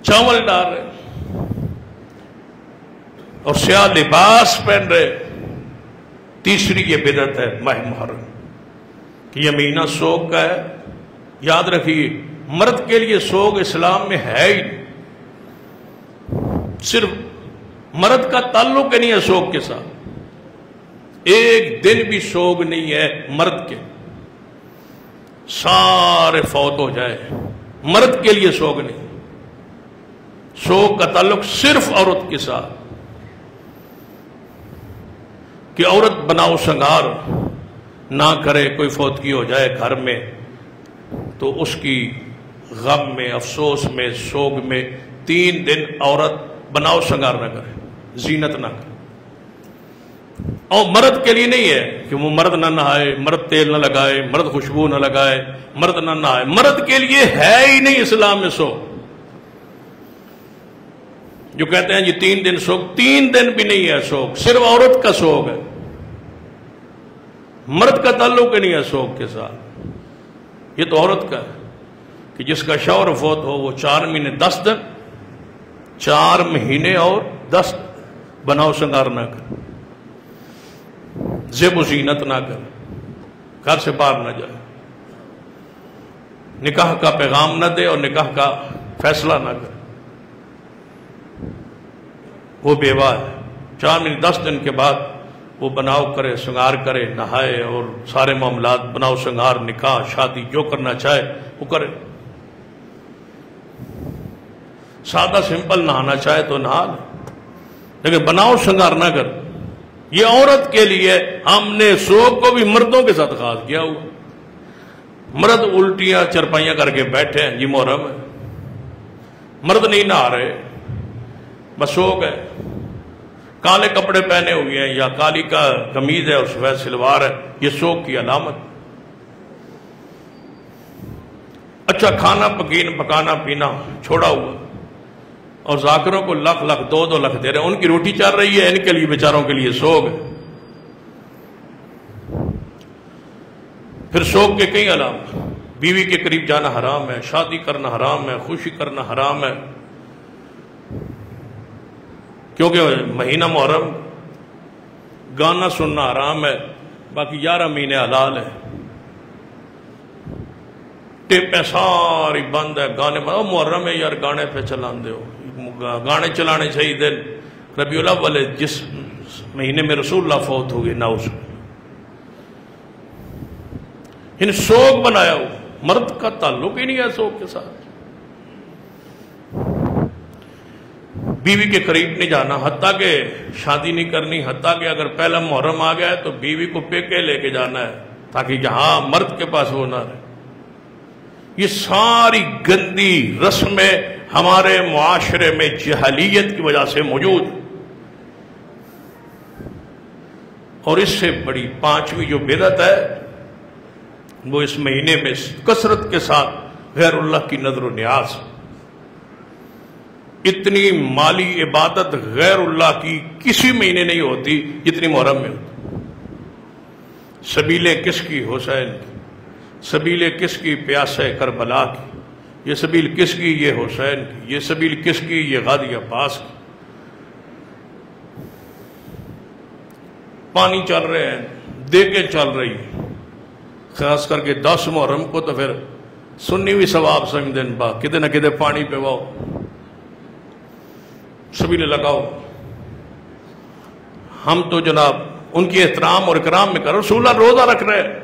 چاول ڈال رہے اور سیاہ لباس پہن رہے. تیسری یہ بدعت ہے ماہ محرم کہ یہ مہینہ سوگ کا ہے. یاد رکھیے مرد کے لیے سوگ اسلام میں ہے ہی نہیں، صرف مرد کا تعلق نہیں ہے سوگ کے ساتھ. ایک دن بھی سوگ نہیں ہے مرد کے، سارے فوت ہو جائے مرد کے لیے سوگ نہیں. سوگ کا تعلق صرف عورت کے ساتھ کہ عورت بناؤ سنگار نہ کرے. کوئی فوتگی ہو جائے گھر میں تو اس کی غم میں، افسوس میں، سوگ میں 3 دن عورت بناؤ سنگار نہ کرے، زینت نہ کرے. اور مرد کے لیے نہیں ہے کہ وہ مرد نہ نہائے، مرد تیل نہ لگائے، مرد خوشبو نہ لگائے، مرد نہ نہائے. مرد کے لیے ہے ہی نہیں اسلام میں سوگ. جو کہتے ہیں جی 3 دن سوگ، 3 دن بھی نہیں ہے سوگ، صرف عورت کا سوگ ہے، مرد کا تعلق ہی نہیں ہے سوگ کے ساتھ. یہ تو عورت کا ہے کہ جس کا شوہر فوت ہو وہ 4 مہینے 10 دن، 4 مہینے اور 10 بناؤ سنگار نہ کرے، زیب و زینت نہ کرے، گھر سے باہر نہ جائے، نکاح کا پیغام نہ دے اور نکاح کا فیصلہ نہ کرے. وہ بیوہ ہے، 4 مہینے 10 دن کے بعد وہ بناؤ کرے، سنگار کرے، نہائے اور سارے معاملات بناؤ سنگار، نکاح، شادی جو کرنا چاہے وہ کرے. سادہ سمپل نہانا چاہے تو نہا لے، لیکن بناؤ سنگار نہ کر. یہ عورت کے لیے ہم نے سوگ کو بھی مردوں کے ساتھ خاص کیا ہوا. مرد الٹیاں چرپائیاں کر کے بیٹھے ہیں جی محرم ہے، مرد نہیں نہا رہے، بس سوگ ہے. کالے کپڑے پہنے ہوئے ہیں یا کالی کا قمیض ہے اور سفید سلوار ہے، یہ سوگ کی علامت. اچھا کھانا پکانا پینا چھوڑا ہوا اور ذاکروں کو لاکھ 2 لاکھ دے رہے ہیں، ان کی روٹی چل رہی ہے، ان کے لیے بیچاروں کے لیے سوگ ہے. پھر سوگ کے کئی علامات. بیوی کے قریب جانا حرام ہے، شادی کرنا حرام ہے، خوشی کرنا حرام ہے، کیونکہ مہینہ محرم. گانا سننا حرام ہے، باقی 11 مہینے حلال ہے. ٹیپیں ساری بند ہے، گانے محرم ہے یار گانے پہ چلان دے ہو. گانے چلانے چاہیے دن ربیع الاول جس مہینے میں رسول اللہ فوت ہو گئے نہ اس ان سوگ بنایا ہو. مرد کا تعلق ہی نہیں ہے سوگ کے ساتھ. بیوی کے قریب نہیں جانا، حتیٰ کہ شادی نہیں کرنی، حتیٰ کہ اگر پہلا محرم آ گیا ہے تو بیوی کو پیکے لے کے جانا ہے تاکہ جہاں مرد کے پاس وہ نہ رہے. یہ ساری گندی رسمیں ہمارے معاشرے میں جہلیت کی وجہ سے موجود، اور اس سے بڑی 5ویں جو بدعت ہے وہ اس مہینے میں کثرت کے ساتھ غیر اللہ کی نظر و نیاز. اتنی مالی عبادت غیر اللہ کی کسی مہینے نہیں ہوتی جتنی محرم میں ہوتی. سبیلیں کس کی؟ حسین کی. سبیلیں کس کی؟ پیاسے کربلا کی. یہ سبیل کس کی؟ یہ حسین کی. یہ سبیل کس کی؟ یہ غازی عباس کی. پانی چل رہے ہیں، دیگیں چل رہی ہیں، خاص کر کے 10 محرم کو تو پھر سنی ہوئی ثواب سمجھ دن با کدے نہ کدے پانی پہ واؤ، سبیلیں لگاؤ. ہم تو جناب ان کی احترام اور اکرام میں کر رسول اللہ روزہ رکھ رہے ہیں.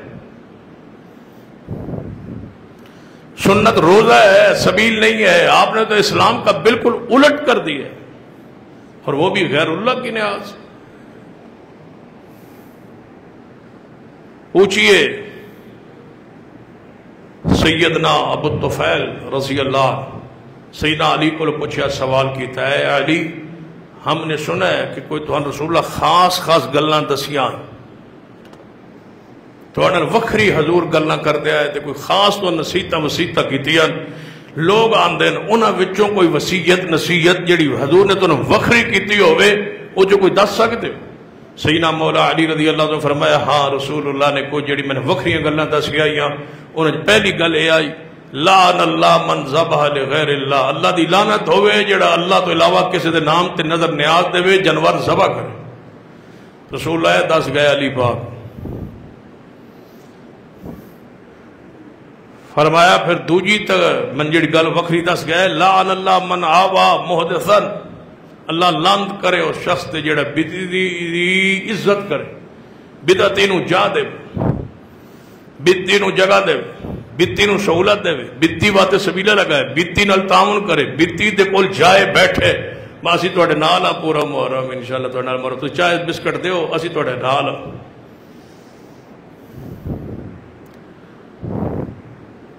سنت روزہ ہے، سبیل نہیں ہے. آپ نے تو اسلام کا بالکل الٹ کر دیا، اور وہ بھی غیر اللہ کی نیاز. پوچھئے سیدنا ابو الطفیل رضی اللہ، سیدنا علی کو پوچھا، سوال کیتا ہے علی ہم نے سنا ہے کہ کوئی تو رسول اللہ خاص گلاں دسیاں تو وکھری حضور گلاں کر دیا ہے، کوئی خاص تو نصیحتاں وصیتاں کیتیاں لوگ آندے انہاں وچوں کوئی وصیت نصیحت جڑی حضور نے تو وکھری کیتی ہوئے وہ جو کوئی دس سکتے ہو؟ سیدنا مولا علی رضی اللہ عنہ فرمایا ہاں رسول اللہ نے کوئی جڑی میں نے وکھریاں گلاں دس کے آئیاں. انہیں پہلی گل یہ آئی لعن اللہ من ذبح لغیر اللہ، اللہ دی لعنت ہوئے جڑا اللہ تو علاوہ کسی دے نام تے نظر نیاز دے جانور ذبح کرے. رسول اللہ دس گئے علی پاک. فرمایا پھر دوجی تک من جڑی گل وکھری دس گئے لعن اللہ من آوا محدثا، اللہ لعنت کرے اس شخص تے جڑا بدعت دی عزت کرے، بدعت نو جا دے، بدعت نو جگہ دے، بدعت نو سہولت دے، بدعت واسطے سبیلہ لگائے، بدعت نال تعاون کرے، بدعت دے کول جائے بیٹھے. اسی تواڈے نال آ پورا محرم انشاءاللہ تواڈے نال محرم، تو چائے بسکٹ دیو اسی تواڈے نال.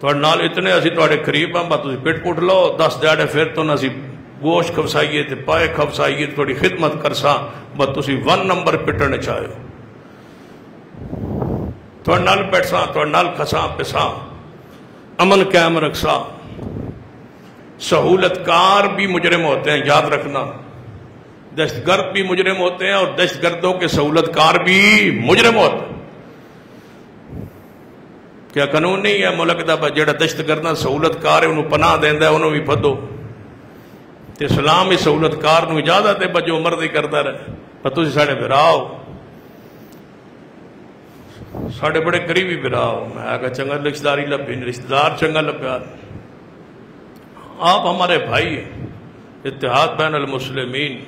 تواڈے نال اتنے اسی تواڈے قریب ہاں، بس تسی پٹ پٹ لو 10 دیہڑے پھر تو اسی گوشت کھوسائیے تے پائے کھوسائیے تھوڑی خدمت کرساں، بس تسی 1 نمبر پٹنے چاہو. تواڈے نال بیٹھساں، تواڈے نال کھساں پساں، امن قائم رکھساں. سہولت کار بھی مجرم ہوتے ہیں، یاد رکھنا. دہشت گرد بھی مجرم ہوتے ہیں اور دہشت گردوں کے سہولت کار بھی مجرم ہوتے ہیں. کیا قانون نہیں ہے ملک دا جڑا دہشت گرداں سہولت کار ہے انہوں پناہ دیندا ہے انہوں بھی پھدو. تے اسلام ہی سہولت کار نو اجازت ہے بجو مرضی کرتا رہے. پر تسی ساڈے بھراؤ، ساڈے بڑے قریبی بھراؤ. میں آگا چنگا رشتہ داری لبھی، رشتہ دار چنگا لبھا. آپ ہمارے بھائی ہیں. اتحاد بین المسلمین،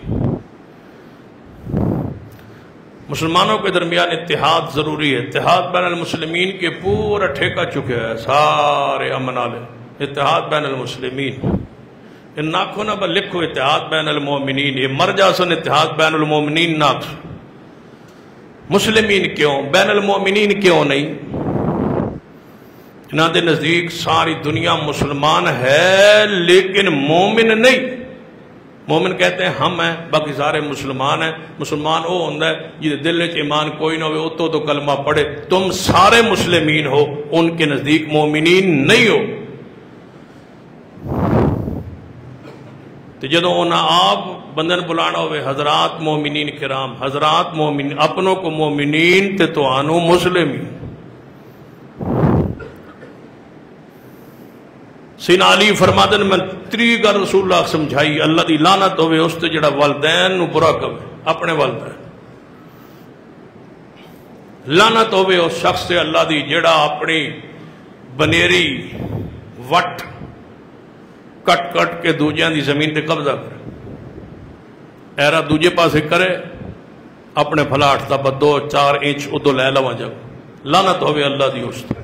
مسلمانوں کے درمیان اتحاد ضروری ہے. اتحاد بین المسلمین کے پورا ٹھیکہ چکے ہیں سارے امن والے. اتحاد بین المسلمین ان ناکھو نہ لکھو اتحاد بین المومنین، یہ مر جا سن اتحاد بین المومنین ناکھ. مسلمین کیوں بین المومنین کیوں نہیں؟ انہاں دے نزدیک ساری دنیا مسلمان ہے لیکن مومن نہیں. مومن کہتے ہیں ہم ہیں، باقی سارے مسلمان ہیں. مسلمان وہ ہوتا ہے جی دل وچ ایمان کوئی نہ ہوئے اتو تو کلمہ پڑھے. تم سارے مسلمین ہو، ان کے نزدیک مومنین نہیں ہو. تو جدو انہاں آپ بندن بلانا ہوئے حضرات مومنین کرام، حضرات مومنین، اپنوں کو مومنین تے تو آنو مسلمین. سیدنا علی فرمادن میں 3 گل رسول اللہ سمجھائی اللہ دی لعنت ہوئے اس تے جڑا والدین نو برا کہے، اپنے والدین. لعنت ہوئے اس شخص سے اللہ دی جڑا اپنی بنیری وٹ کٹ کٹ کے دوجیاں دی زمین تے قبضہ کرے، ایرا دوجے پاسے کرے، اپنے پھلاٹ تا 2-4 انچ ادو لے لواں جب. لعنت ہوئے اللہ دی اس تے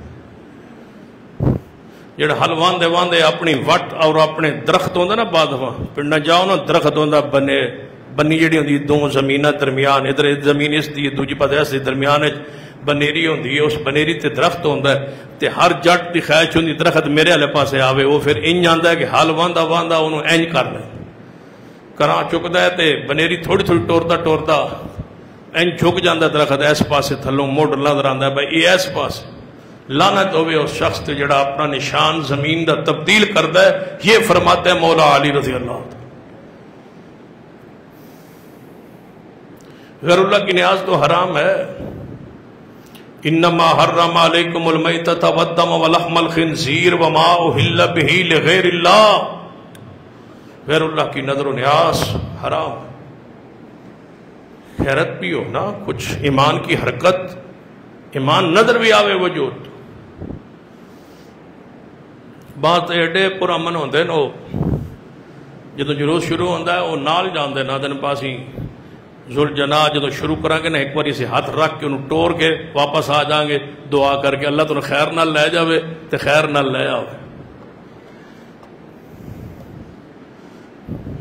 جڑا حل واندے واندے اپنی وٹ اور اپنے درخت ہوندا نا بعد پنڈا جاؤ نا درخت ہوندا بنی جڑی ہوندی 2 زمیناں درمیان، ادھر زمین اس دی دوجی پاسے اس دی درمیان بنیری ہوندی ہے. اس بنیری تے درخت ہوندا ہے تے ہر جٹ دی خواہش ہوندی درخت میرے والے پاسے آوے. وہ پھر انج آندا ہے کہ حل واندا واندا انہوں انج کر لے کراں چکدا ہے تے بنیری تھوڑی تھوڑی ٹوردا انج جھک جاندا درخت اس پاسے تھلوں مڑ نظر آندا ہے بھائی یہ اس پاسے. لعنت ہوئے اس شخص تے جڑا اپنا نشان زمین دا تبدیل کردا ہے. یہ فرماتے ہیں مولا علی رضی اللہ عنہ. غیر اللہ کی نیاز تو حرام ہے. انما حرم علیکم المیتۃ والدم ولحم الخنزیر وما اہل بہ لغیر اللہ. غیر اللہ کی نظر و نیاز حرام. خیرت بھی ہو نا کچھ ایمان کی حرکت، ایمان نظر بھی آوے وجود. بات ایڈے پر امن ہوندے نو جدو جلوس شروع ہوندہ ہے وہ نال جاندے نا دن پاسی ذوالجناح جدو شروع کریں گے نا ایک بار اسے ہاتھ رکھ کے انہوں ٹور کے واپس آ جائیں گے دعا کر کے اللہ تنہیں خیر نال لے جاوے تو خیر نال لے آوے.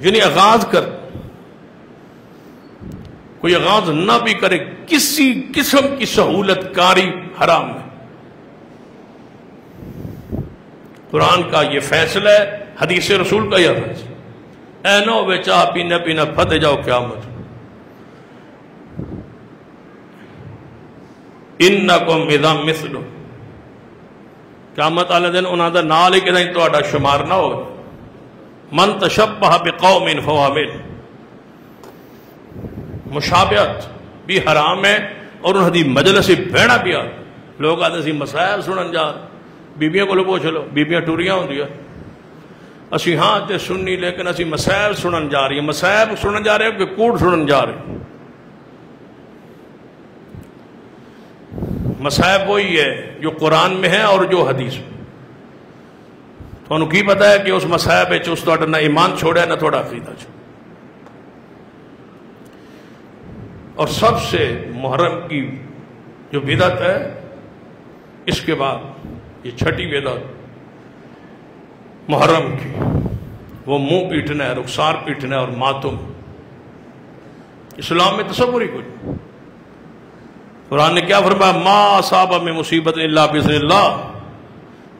یعنی آغاز کر کوئی آغاز نہ بھی کرے کسی قسم کی سہولت کاری حرام ہے. قرآن کا یہ فیصلہ ہے, حدیث رسول کا یہ فیصلہ. اے نو بے چاہ پینا پینا پھتے جاؤ قیامت. انکم اذا مثلو, قیامت والے دن انہاں دا نال ہی کدیں تہاڈا شمار نہ ہو. من تشبہ بقوم فہو منہم, مشابہت بھی حرام ہے اور انہاں دی مجلس بہنا بھی. لوگ آتے سی مسائل سنن جا, بیبیاں کو پوچھ لو, بیبیاں ٹوریاں ہوندی ہے. اسی ہاں تے سننی لیکن اسی مسائل سنن جا رہی ہیں. مسائل سنن جا رہے ہیں کہ کوڑ سنن جا رہے ہیں. مسائب وہی ہے جو قرآن میں ہے اور جو حدیث میں. تو انہوں کی پتا ہے کہ اس مسائب ہے اس تو نہ ایمان چھوڑا ہے نہ تھوڑا عقیدہ چھوڑا. اور سب سے محرم کی جو بدعت ہے اس کے بعد یہ چھٹی بدعت محرم کی, وہ منہ پیٹنا ہے, رخسار پیٹنا ہے اور ماتم. اسلام میں تصور ہی کچھ. قرآن نے کیا فرمایا, ما اصاب من مصیبت الا باذن اللہ,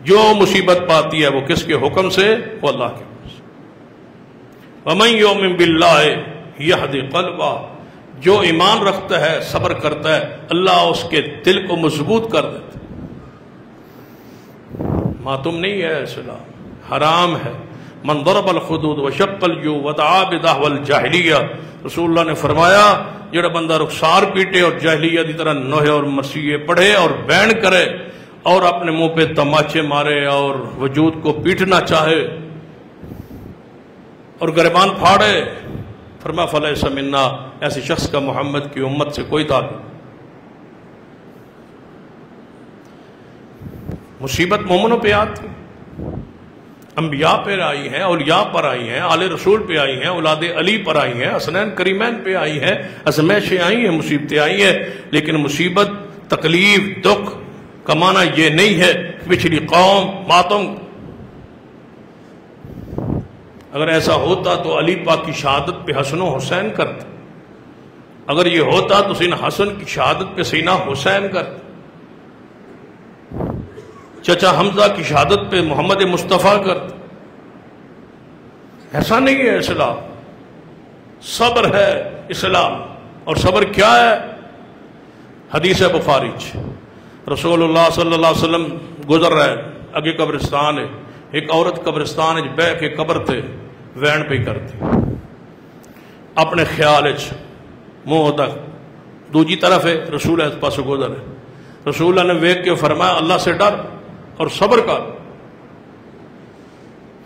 جو مصیبت پاتی ہے وہ کس کے حکم سے, وہ اللہ کے حکم سے. ومن یؤمن باللہ یہد قلبہ, جو ایمان رکھتا ہے صبر کرتا ہے اللہ اس کے دل کو مضبوط کر دیتا. ماتم نہیں ہے اسلام, حرام ہے. من ضرب الخدود وشق الجیوب ودعا بدعوی الجاہلیہ, رسول اللہ نے فرمایا جڑا بندہ رخسار پیٹے اور جاہلیہ دی طرح نوحے اور مرثیے پڑھے اور بین کرے اور اپنے منہ پہ تماچے مارے اور وجود کو پیٹنا چاہے اور گریبان پھاڑے, فرمایا فلیس منا, ایسے شخص کا محمد کی امت سے کوئی تعلق. مصیبت مومنوں پہ آتی, انبیاء پہ آئی ہیں, اولیاء پر آئی ہیں, آل رسول پہ آئی ہیں, اولاد علی پر آئی ہیں, حسنین کریمین پہ آئی ہیں, ازمائشیں آئی ہیں, مصیبتیں آئی ہیں. لیکن مصیبت, تکلیف, دکھ کا معنی یہ نہیں ہے پچھلی قوم ماتم. اگر ایسا ہوتا تو علی پاک کی شہادت پہ حسن و حسین کرتے. اگر یہ ہوتا تو سینہ حسن کی شہادت پہ سینہ حسین کرتے. چچا حمزہ کی شہادت پہ محمد مصطفیٰ کرتے. ایسا نہیں ہے اسلام. صبر ہے اسلام. اور صبر کیا ہے؟ حدیث بخاری رسول اللہ صلی اللہ علیہ وسلم گزر رہے, اگے قبرستان ہے, ایک عورت قبرستان بہ کے قبر تے وین پہ کرتی اپنے خیال منہ تک, دوجی طرف ہے رسول اس پاس گزر ہے. رسول اللہ نے ویکھ کے فرمایا اللہ سے ڈر اور صبر کر.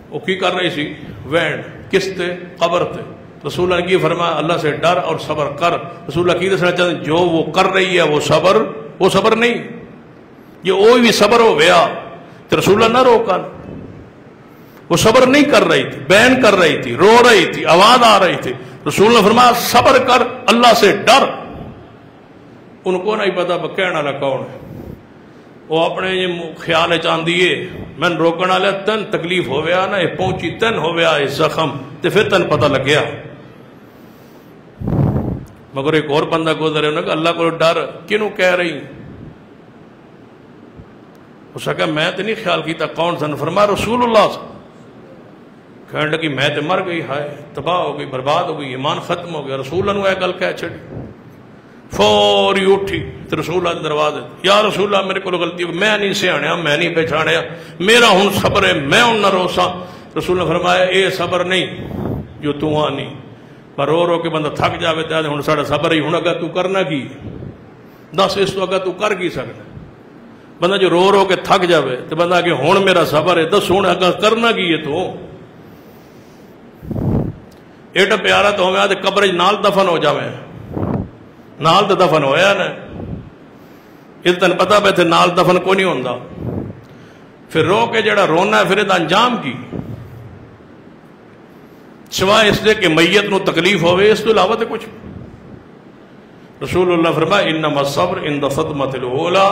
وہ کی کر رہی سی, وین کس تے, قبر تے. رسول اللہ نے کی فرمایا اللہ سے ڈر اور صبر کر. رسول اللہ کی دسنا چاہتے جو وہ کر رہی ہے وہ صبر نہیں. یہ وہی بھی صبر ہو گیا تو رسول اللہ نہ روکا. وہ صبر نہیں کر رہی تھی, بین کر رہی تھی, رو رہی تھی, آواز آ رہی تھی. رسول اللہ نے فرمایا صبر کر, اللہ سے ڈر. ان کو نہیں پتا کہنے والا کون ہے. وہ اپنے خیال چاندیے میں روکنا لیا, تن تکلیف ہو گیا نا, یہ پہنچی تن ہو گیا یہ زخم, تو پھر تن پتہ لگ گیا. مگر ایک اور بندہ گزرے, انہوں نے کہا اللہ کو ڈر کینوں کہہ رہی. اس نے کہا میں تو نہیں خیال کیتا کون سن. فرمایا رسول اللہ سے. کہنے لگی میں تو مر گئی, ہائے تباہ ہو گئی, برباد ہو گئی, ایمان ختم ہو گیا. رسول اللہ نے یہ گل کہہ چھڑی. فوری اٹھی تو رسول اللہ دروازے, یا رسول اللہ میرے کو غلطی ہو, میں نہیں سیاحیا, میں نہیں پہچانیا, میرا ہن صبر ہے, میں ہن نہ روسا. رسول نے فرمایا اے صبر نہیں جو تو آنی, پر رو کے بندہ تھک جاوے تے ہن ساڈا صبر ہی. ہن اگا تو کرنا کی, دس اس تو اگا تو کر کی سکنا. بندہ جو رو کے تھک جاوے تو بندہ کہ ہن میرا صبر ہے, دس ہن اگا کرنا کی ہے. تو ایڈا پیارا تو ہمیں آدھے قبر نال دفن ہو جاوے, نال تو دفن ہویا نا, یہ تن پتا پہ تھے نال دفن کو نہیں ہوندا. پھر رو کے جڑا رونا ہے پھر یہ انجام کی, سوائے اس لئے کہ میت نو تکلیف ہوئے, اس تو علاوہ تو کچھ. رسول اللہ فرمایا انما الصبر عند صدمۃ الاولی،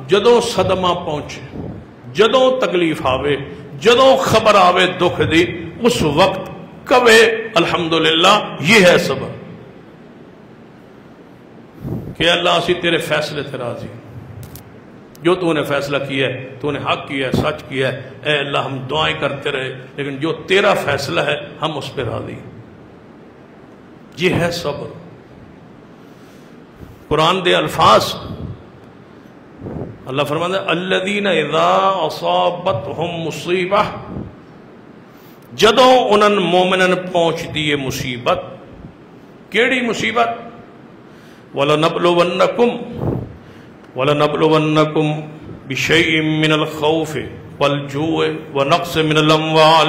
جدوں صدمہ پہنچے، جدوں تکلیف آوے، جدوں خبر آوے دکھ دی، اس وقت کبے الحمدللہ، یہ ہے صبر کہ اللہ اسی تیرے فیصلے تے راضی، جو تو نے فیصلہ کیا ہے، تو نے حق کیا ہے، سچ کیا ہے، اے اللہ ہم دعائیں کرتے رہے، لیکن جو تیرا فیصلہ ہے ہم اس پہ راضی، یہ ہے صبر۔ قرآن دے الفاظ اللہ فرماتا ہے الذین اذا اصابتہم مصیبہ، جدوں انہاں مومنن پہنچ دیئے مصیبت، کیڑی مصیبت؟ وَلَنَبْلُوَنَّكُمْ بِشَيْءٍ مِّنَ الْخَوْفِ وَالْجُوعِ وَنَقْصٍ مِّنَ الْأَمْوَالِ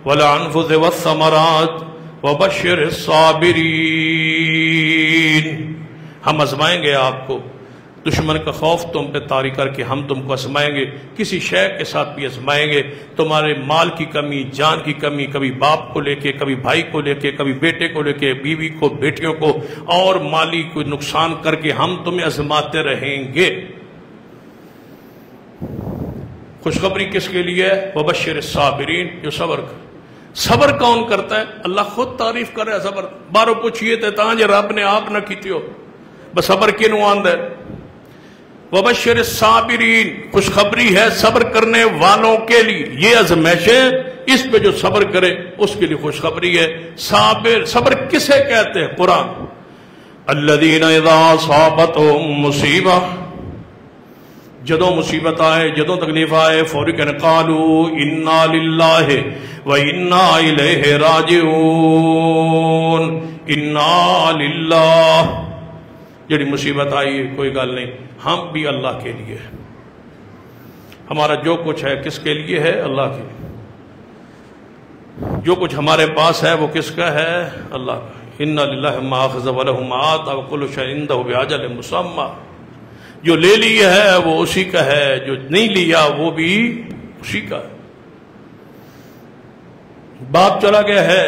وَالْأَنفُسِ وَالثَّمَرَاتِ وَبَشِّرِ الصَّابِرِينَ، ہم آزمائیں گے آپ کو، دشمن کا خوف تم پہ طاری کر کے ہم تم کو آزمائیں گے، کسی شے کے ساتھ بھی آزمائیں گے، تمہارے مال کی کمی، جان کی کمی، کبھی باپ کو لے کے، کبھی بھائی کو لے کے، کبھی بیٹے کو لے کے، بیوی کو، بیٹیوں کو، اور مالی کوئی نقصان کر کے ہم تمہیں آزماتے رہیں گے۔ خوشخبری کس کے لیے ہے؟ وبشر الصابرین، جو صبر کر۔ صبر کون کرتا ہے؟ اللہ خود تعریف کر رہا ہے صبر، بارو پوچھئے تے تاں جے رب نے آپ نہ کیتی ہو، بس صبر کینوں آندہ ہے؟ وبشر الصابرین، خوشخبری ہے صبر کرنے والوں کے لیے، یہ آزمائشیں، اس پہ جو صبر کرے اس کے لیے خوشخبری ہے۔ صبر کسے کہتے ہیں؟ قرآن الذین اذا اصابتہم مصیبہ، جدوں مصیبت آئے، جدوں تکلیف آئے، فوری کہنے قالوا انا للہ و انا الیہ راجعون، انا للہ، جڑی مصیبت آئی ہے کوئی گل نہیں، ہم بھی اللہ کے لیے، ہمارا جو کچھ ہے کس کے لیے ہے؟ اللہ کے لیے، جو کچھ ہمارے پاس ہے وہ کس کا ہے؟ اللہ کا۔ انا للہ ما اخذ وله ما آتى وكل شيء عنده بأجل مسمى، جو لے لیا ہے وہ اسی کا ہے، جو نہیں لیا وہ بھی اسی کا ہے۔ باپ چلا گیا ہے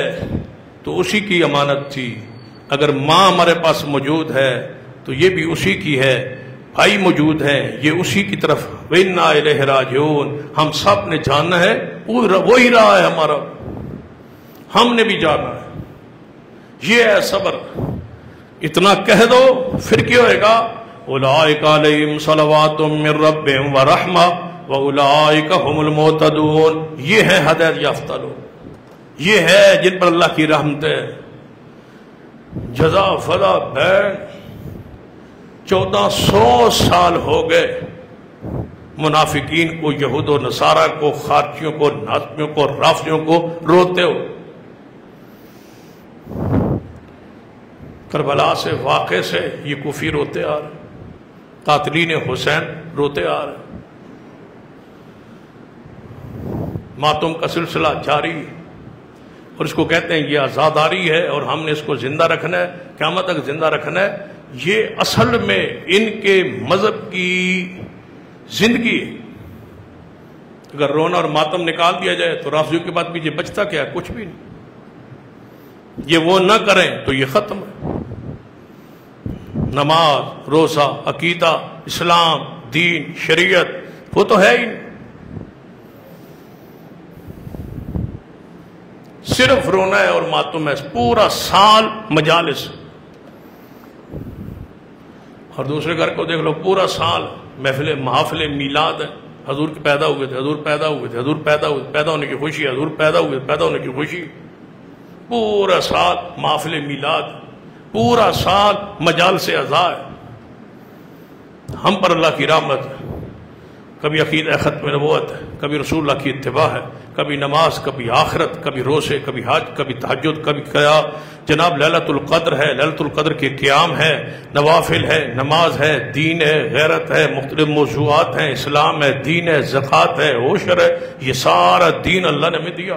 تو اسی کی امانت تھی، اگر ماں ہمارے پاس موجود ہے تو یہ بھی اسی کی ہے، بھائی موجود ہیں یہ اسی کی طرف، وَإِنَّا إِلَيْهِ رَاجِعُونَ، ہم سب نے جاننا ہے وہی رہا ہے ہمارا، ہم نے بھی جانا ہے، یہ ہے صبر۔ اتنا کہہ دو پھر کیا ہوئے گا؟ اولئک علیہم صلوات من ربہم ورحمہ واولئک هم المہتدون، یہ ہے ہدایت یافتہ لوگ، یہ ہے جن پر اللہ کی رحمت ہے۔ جزا فضا بین 1400 سال ہو گئے منافقین کو، یہود و نصارہ کو، خارجیوں کو، ناصبیوں کو، رافضیوں کو روتے ہو۔ کربلا سے واقعے سے یہ کوفی روتے آ رہے، قاتلین حسین روتے آ رہے، ماتم کا سلسلہ جاری، اور اس کو کہتے ہیں یہ آزاداری ہے اور ہم نے اس کو زندہ رکھنا ہے، قیامت تک زندہ رکھنا ہے۔ یہ اصل میں ان کے مذہب کی زندگی ہے۔ اگر رونا اور ماتم نکال دیا جائے تو رافضیوں کے بعد بھی یہ بچتا کیا ہے؟ کچھ بھی نہیں۔ یہ وہ نہ کریں تو یہ ختم ہے۔ نماز، روزہ، عقیدہ، اسلام، دین، شریعت، وہ تو ہے ہی نہیں، صرف رونا ہے اور ماتم ہے، پورا سال مجالس، اور دوسرے گھر کو دیکھ لو، پورا سال محافل میلاد ہے، حضور کے پیدا ہوئے تھے، حضور پیدا ہوئے تھے، حضور پیدا ہوئے، پیدا ہونے کی خوشی، حضور پیدا ہوئے، پیدا ہونے کی خوشی، پورا سال محافل میلاد، پورا سال مجالس عزا ہے۔ ہم پر اللہ کی رحمت ہے، کبھی عقیدہ ختم نبوت ہے، کبھی رسول اللہ کی اتباع ہے، کبھی نماز، کبھی آخرت، کبھی روزے، کبھی حج، کبھی تہجد، کبھی قیام، جناب لیلۃ القدر ہے، لیلۃ القدر کے قیام ہے، نوافل ہے، نماز ہے، دین ہے، غیرت ہے، مختلف موضوعات ہیں، اسلام ہے، دین ہے، زکوٰۃ ہے، عشر ہے، یہ سارا دین اللہ نے ہمیں دیا،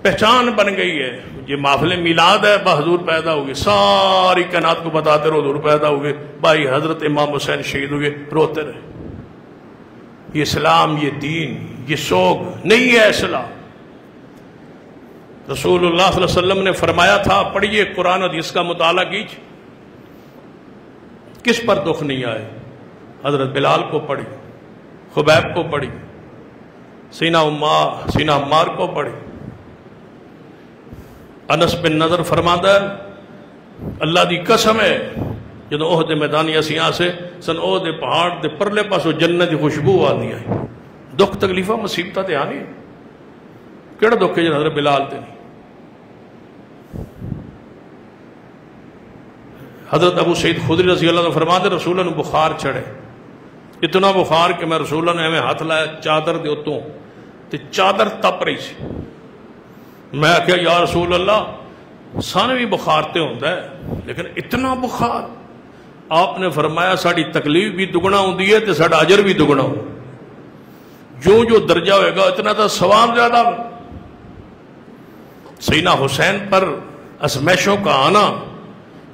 پہچان بن گئی ہے۔ یہ محفل میلاد ہے، حضور پیدا ہوئے، ساری کائنات کو بتاتے رہو حضور پیدا ہوئے، بھائی حضرت امام حسین شہید ہوئے، روتے رہے۔ یہ اسلام، یہ دین، یہ سوگ نہیں ہے اسلام۔ رسول اللہ صلی اللہ علیہ وسلم نے فرمایا تھا پڑھیے قرآن حدیث کا مطالعہ کیجیے، کس پر دکھ نہیں آئے؟ حضرت بلال کو پڑھی، خبیب کو پڑھی، سینہ عمار کو پڑھی۔ انس بن نضر فرماتا ہے اللہ دی قسم ہے جدو احد میدانی اسی یہاں سے سن احد پہاڑ دے پرلے پاسوں جنت دی خوشبو آنی آئی۔ دکھ تکلیفہ مصیبتہ تے آنی کیڑا دکھ ہے جن حضرت بلال تے نہیں۔ حضرت ابو سعید خدری رضی اللہ عنہ فرماتے رسول اللہ نے بخار چڑھے، اتنا بخار کہ میں رسول اللہ نے ہمیں ہاتھ لایا چادر دے اتوں تے چادر تپ رہی سی۔ میں کہا یا رسول اللہ سانے بھی بخار تے ہوتا ہے لیکن اتنا بخار؟ آپ نے فرمایا ساڑی تکلیف بھی دگنا ہوندی ہے تے ساڑا اجر بھی دگنا ہو، جو درجہ ہوئے گا اتنا تو ثواب زیادہ ہو۔ سیدنا حسین پر ازمیشوں کا آنا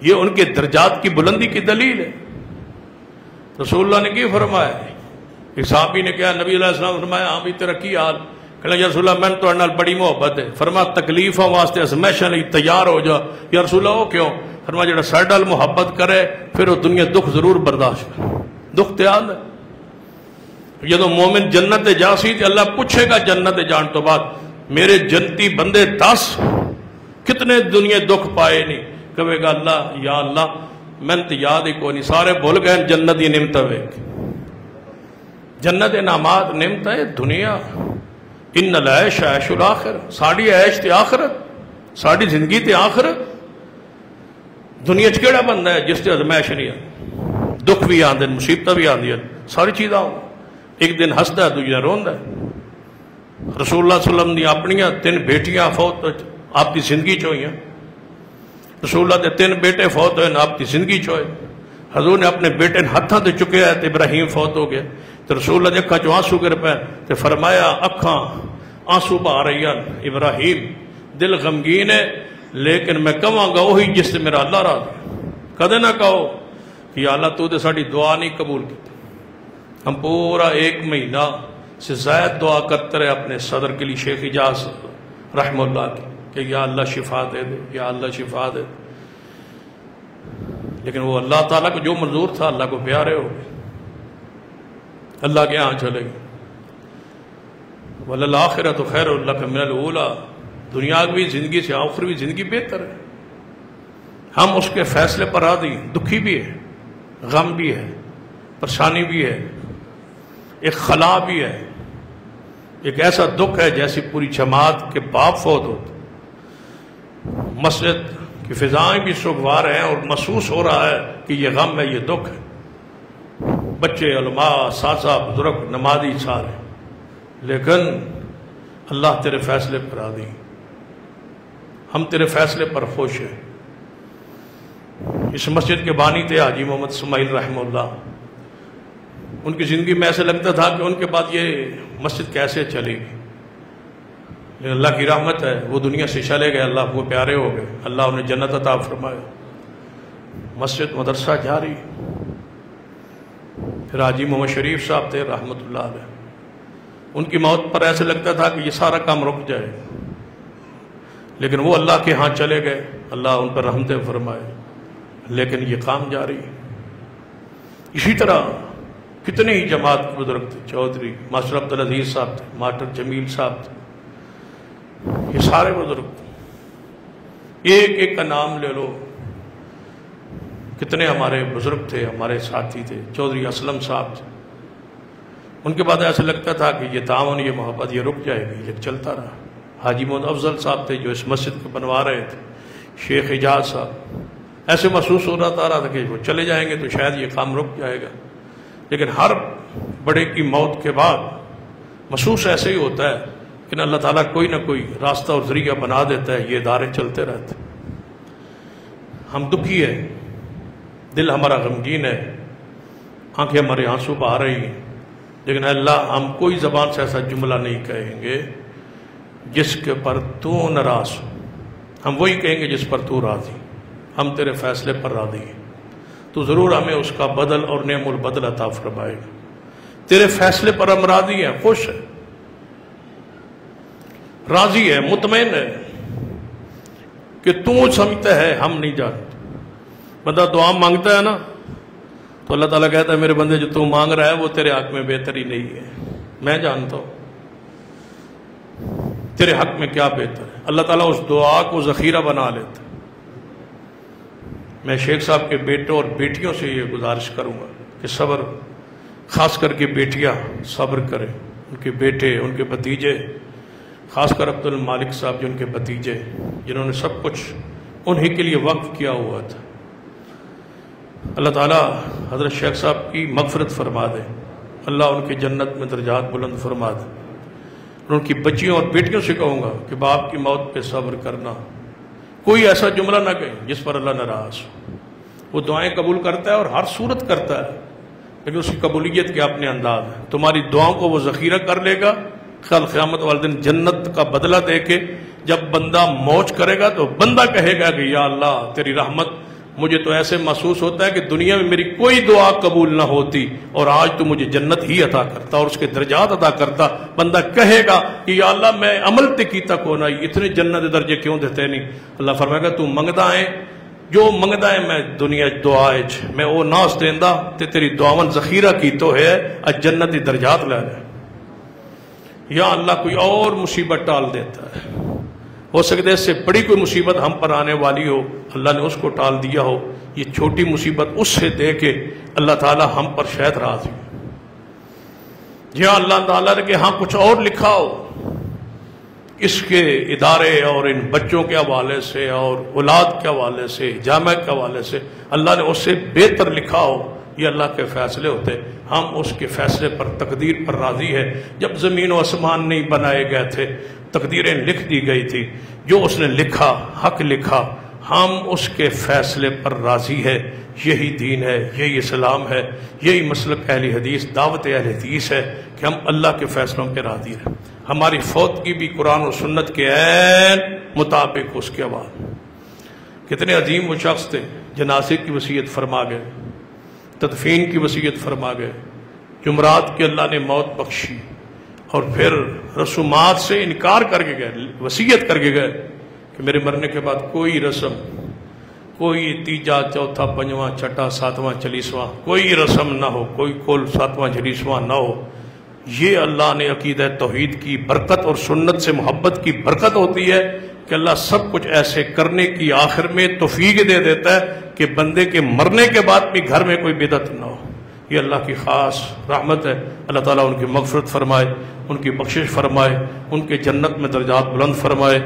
یہ ان کے درجات کی بلندی کی دلیل ہے۔ رسول اللہ نے کی فرمایا؟ ایک صحابی نے کہا نبی علیہ السلام نے فرمایا ہاں بھی تیرا کی حال؟ کہنا یا رسول اللہ میں تو انال بڑی محبت ہے۔ فرمایا تکلیفوں واسطے ازمیشاں لئی تیار ہو جا۔ یا رسول اللہ وہ کیوں؟ فرمایا جڑا ساڈے نال محبت کرے پھر وہ دنیا دکھ ضرور برداشت کرے، دکھ تیار ہے۔ جدو مومن جنت جا سی تے اللہ پوچھے گا جنت جان تو بعد میرے جنتی بندے 10 کتنے دنیا دکھ پائے نہیں؟ کہے گا اللہ یا اللہ میں تو یاد ہی کوئی نہیں، سارے بھول گئے جنت ہی نعمت ہے۔ جنت انعامات نعمت ہے دنیا، ان العیش عیش الاخر، ساڑی عیش تے آخرت، ساڑی زندگی تے آخرت۔ دنیا کیڑا بندہ ہے جس تے ازمائش نہیں ہے، دکھ بھی آندے مصیبتیں بھی آندی ہیں، ساری چیزاں ہوں۔ ایک دن ہستا ہے دوجا روندا ہے۔ رسول اللہ صلی اللہ علیہ وسلم نے اپنیاں 3 بیٹیاں فوت آپ کی زندگی چوئیاں، رسول اللہ دے 3 بیٹے فوت ہوئے آپ کی زندگی چوئے۔ حضور نے اپنے بیٹے ہاتھاں تے چکے ہے تے ابراہیم فوت ہو گیا، تو رسول اللہ دے اکھاں چوں آنسو گر پے تے فرمایا اکھاں آنسو بہا رہی ہیں ابراہیم، دل غمگین ہے لیکن میں کہاں گا وہی جس سے میرا اللہ راضی۔ کدے نہ کہو کہ یا اللہ تو تے ساڈی دعا نہیں قبول کی۔ ہم پورا 1 مہینہ سے زائد دعا کرتے رہے اپنے صدر کے لیے شیخ اجاز رحمہ اللہ کی کہ یا اللہ شفا دے دے، یا اللہ شفا دے دے، لیکن وہ اللہ تعالیٰ کو جو منظور تھا اللہ کو پیارے ہو گئے، اللہ کے یہاں چلے گئے۔ وَلَلْآخِرَةُ خَيْرٌ لَكَ مِنَ الْأُولَىٰ، دنیاوی زندگی سے آخروی زندگی بہتر ہے۔ ہم اس کے فیصلے پر راضی، دکھی بھی ہے، غم بھی ہے، پریشانی بھی ہے، ایک خلا بھی ہے، ایک ایسا دکھ ہے جیسی پوری جماعت کے باپ فوت ہوتے، مسجد کی فضائیں بھی سوگوار ہیں اور محسوس ہو رہا ہے کہ یہ غم ہے، یہ دکھ ہے، بچے علماء اساتذہ بزرگ نمازی سارے، لیکن اللہ تیرے فیصلے پر راضی، ہم تیرے فیصلے پر خوش ہیں۔ اس مسجد کے بانی تھے حاجی محمد اسماعیل رحمہ اللہ، ان کی زندگی میں ایسے لگتا تھا کہ ان کے بعد یہ مسجد کیسے چلے گی، لیکن اللہ کی رحمت ہے وہ دنیا سے چلے گئے، اللہ کو پیارے ہو گئے، اللہ انہیں جنت عطا فرمائے، مسجد مدرسہ جاری۔ پھر حاجی محمد شریف صاحب تھے رحمت اللہ علیہ، ان کی موت پر ایسے لگتا تھا کہ یہ سارا کام رک جائے، لیکن وہ اللہ کے ہاں چلے گئے، اللہ ان پر رحمتیں فرمائے، لیکن یہ کام جاری۔ اسی طرح کتنے ہی جماعت کے بزرگ تھے، چودھری ماسٹر عبدالعزیز صاحب تھے، ماسٹر جمیل صاحب تھے، یہ سارے بزرگ تھے، ایک ایک کا نام لے لو، کتنے ہمارے بزرگ تھے، ہمارے ساتھی تھے، چودھری اسلم صاحب تھے۔ ان کے بعد ایسا لگتا تھا کہ یہ تعاون، یہ محبت یہ رک جائے گی، یہ چلتا رہا۔ حاجی محمد افضل صاحب تھے جو اس مسجد کو بنوا رہے تھے، شیخ اجاز صاحب، ایسے محسوس ہو رہا تھا کہ وہ چلے جائیں گے تو شاید یہ کام رک جائے گا، لیکن ہر بڑے کی موت کے بعد محسوس ایسے ہی ہوتا ہے کہ اللہ تعالیٰ کوئی نہ کوئی راستہ اور ذریعہ بنا دیتا ہے، یہ ادارے چلتے رہتے۔ ہم دکھی ہیں، دل ہمارا غمگین ہے، آنکھیں ہمارے آنسو بہا رہی ہیں، لیکن اللہ ہم کوئی زبان سے ایسا جملہ نہیں کہیں گے جس کے پر تو ناراض ہو، ہم وہی کہیں گے جس پر تو راضی، ہم تیرے فیصلے پر راضی ہیں، تو ضرور ہمیں اس کا بدل اور نعم البدل عطا فرمائے گا۔ تیرے فیصلے پر ہم راضی ہیں، خوش ہیں، راضی ہے، مطمئن ہے، کہ تو سمجھتا ہے ہم نہیں جانتے. بندہ دعا مانگتا ہے نا تو اللہ تعالیٰ کہتا ہے میرے بندے جو تو مانگ رہا ہے وہ تیرے حق میں بہتر ہی نہیں ہے، میں جانتا ہوں تیرے حق میں کیا بہتر ہے. اللہ تعالیٰ اس دعا کو ذخیرہ بنا لیتا ہے. میں شیخ صاحب کے بیٹوں اور بیٹیوں سے یہ گزارش کروں گا کہ صبر، خاص کر کے بیٹیاں صبر کریں، ان کے بیٹے، ان کے بھتیجے، خاص کر عبد المالک صاحب جو ان کے بھتیجے جنہوں نے سب کچھ انہی کے لیے وقف کیا ہوا تھا. اللہ تعالیٰ حضرت شیخ صاحب کی مغفرت فرما دے، اللہ ان کے جنت میں درجات بلند فرما دے. اور ان کی بچیوں اور بیٹیوں سے کہوں گا کہ باپ کی موت پہ صبر کرنا، کوئی ایسا جملہ نہ کہیں جس پر اللہ ناراض ہو. وہ دعائیں قبول کرتا ہے اور ہر صورت کرتا ہے، لیکن اس کی قبولیت کے اپنے انداز ہے. تمہاری دعاؤں کو وہ ذخیرہ کر لے گا، کل قیامت والے دن جنت کا بدلہ دے کے جب بندہ موج کرے گا تو بندہ کہے گا کہ یا اللہ تیری رحمت، مجھے تو ایسے محسوس ہوتا ہے کہ دنیا میں میری کوئی دعا قبول نہ ہوتی اور آج تو مجھے جنت ہی عطا کرتا اور اس کے درجات عطا کرتا. بندہ کہے گا کہ یا اللہ میں عمل تے کیتا کونا، اتنے جنت درجے کیوں دیتے نہیں. اللہ فرمائے گا تو منگدا ہے، جو منگدا ہے میں دنیا دعا میں وہ ناس دیندا تے تیری دعاون ذخیرہ کی تو ہے اج جنتی درجات لے لے. یا اللہ کوئی اور مصیبت ٹال دیتا ہے، ہو سکتا ہے اس سے بڑی کوئی مصیبت ہم پر آنے والی ہو، اللہ نے اس کو ٹال دیا ہو. یہ چھوٹی مصیبت اس سے دے کے اللہ تعالیٰ ہم پر شاید راضی ہو. یا اللہ تعالیٰ نے کہ ہاں کچھ اور لکھا ہو اس کے ادارے اور ان بچوں کے حوالے سے اور اولاد کے حوالے سے، جامع کے حوالے سے اللہ نے اس سے بہتر لکھا ہو. یہ اللہ کے فیصلے ہوتے، ہم اس کے فیصلے پر، تقدیر پر راضی ہے. جب زمین و آسمان نہیں بنائے گئے تھے، تقدیریں لکھ دی گئی تھی، جو اس نے لکھا حق لکھا، ہم اس کے فیصلے پر راضی ہے. یہی دین ہے، یہی اسلام ہے، یہی مسلک اہل حدیث، دعوت اہل حدیث ہے کہ ہم اللہ کے فیصلوں پہ راضی رہیں. ہماری فوتگی بھی قرآن و سنت کے عین مطابق اس کے بعد. کتنے عظیم وہ شخص تھے، جنازے کی وصیت فرما گئے، تدفین کی وصیت فرما گئے، جمعرات کی اللہ نے موت بخشی اور پھر رسومات سے انکار کر کے گئے، وصیت کر کے گئے کہ میرے مرنے کے بعد کوئی رسم، کوئی تیجا چوتھا پنجواں چھٹا ساتواں چالیسواں کوئی رسم نہ ہو، کوئی کل ساتواں چالیسواں نہ ہو. یہ اللہ نے عقیدہ توحید کی برکت اور سنت سے محبت کی برکت ہوتی ہے کہ اللہ سب کچھ ایسے کرنے کی آخر میں توفیق دے دیتا ہے کہ بندے کے مرنے کے بعد بھی گھر میں کوئی بدعت نہ ہو. یہ اللہ کی خاص رحمت ہے. اللہ تعالیٰ ان کی مغفرت فرمائے، ان کی بخشش فرمائے، ان کے جنت میں درجات بلند فرمائے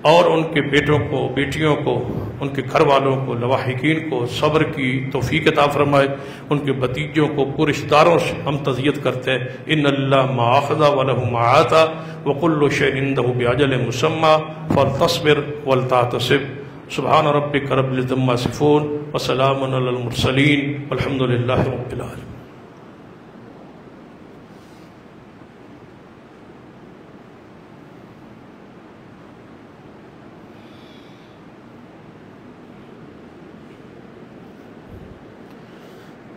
اور ان کے بیٹوں کو، بیٹیوں کو، ان کے گھر والوں کو، لواحقین کو صبر کی توفیق عطا فرمائے. ان کے بھتیجوں کو، پورے رشتہ داروں سے ہم تعزیت کرتے ہیں. ان اللہ ما اخذ ولہ ما عطا وکل شیء عنده باجل مسمى فلتصبر ولتحتسب. سبحان ربک رب العزۃ عما یصفون وسلام علی المرسلین والحمد للہ رب العالمین.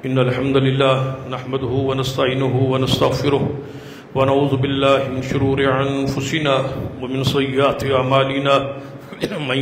ان الحمد للہ نحمده ونستعینه ونستغفره ونعوذ باللہ من شرور انفسنا ومن سیئات اعمالنا من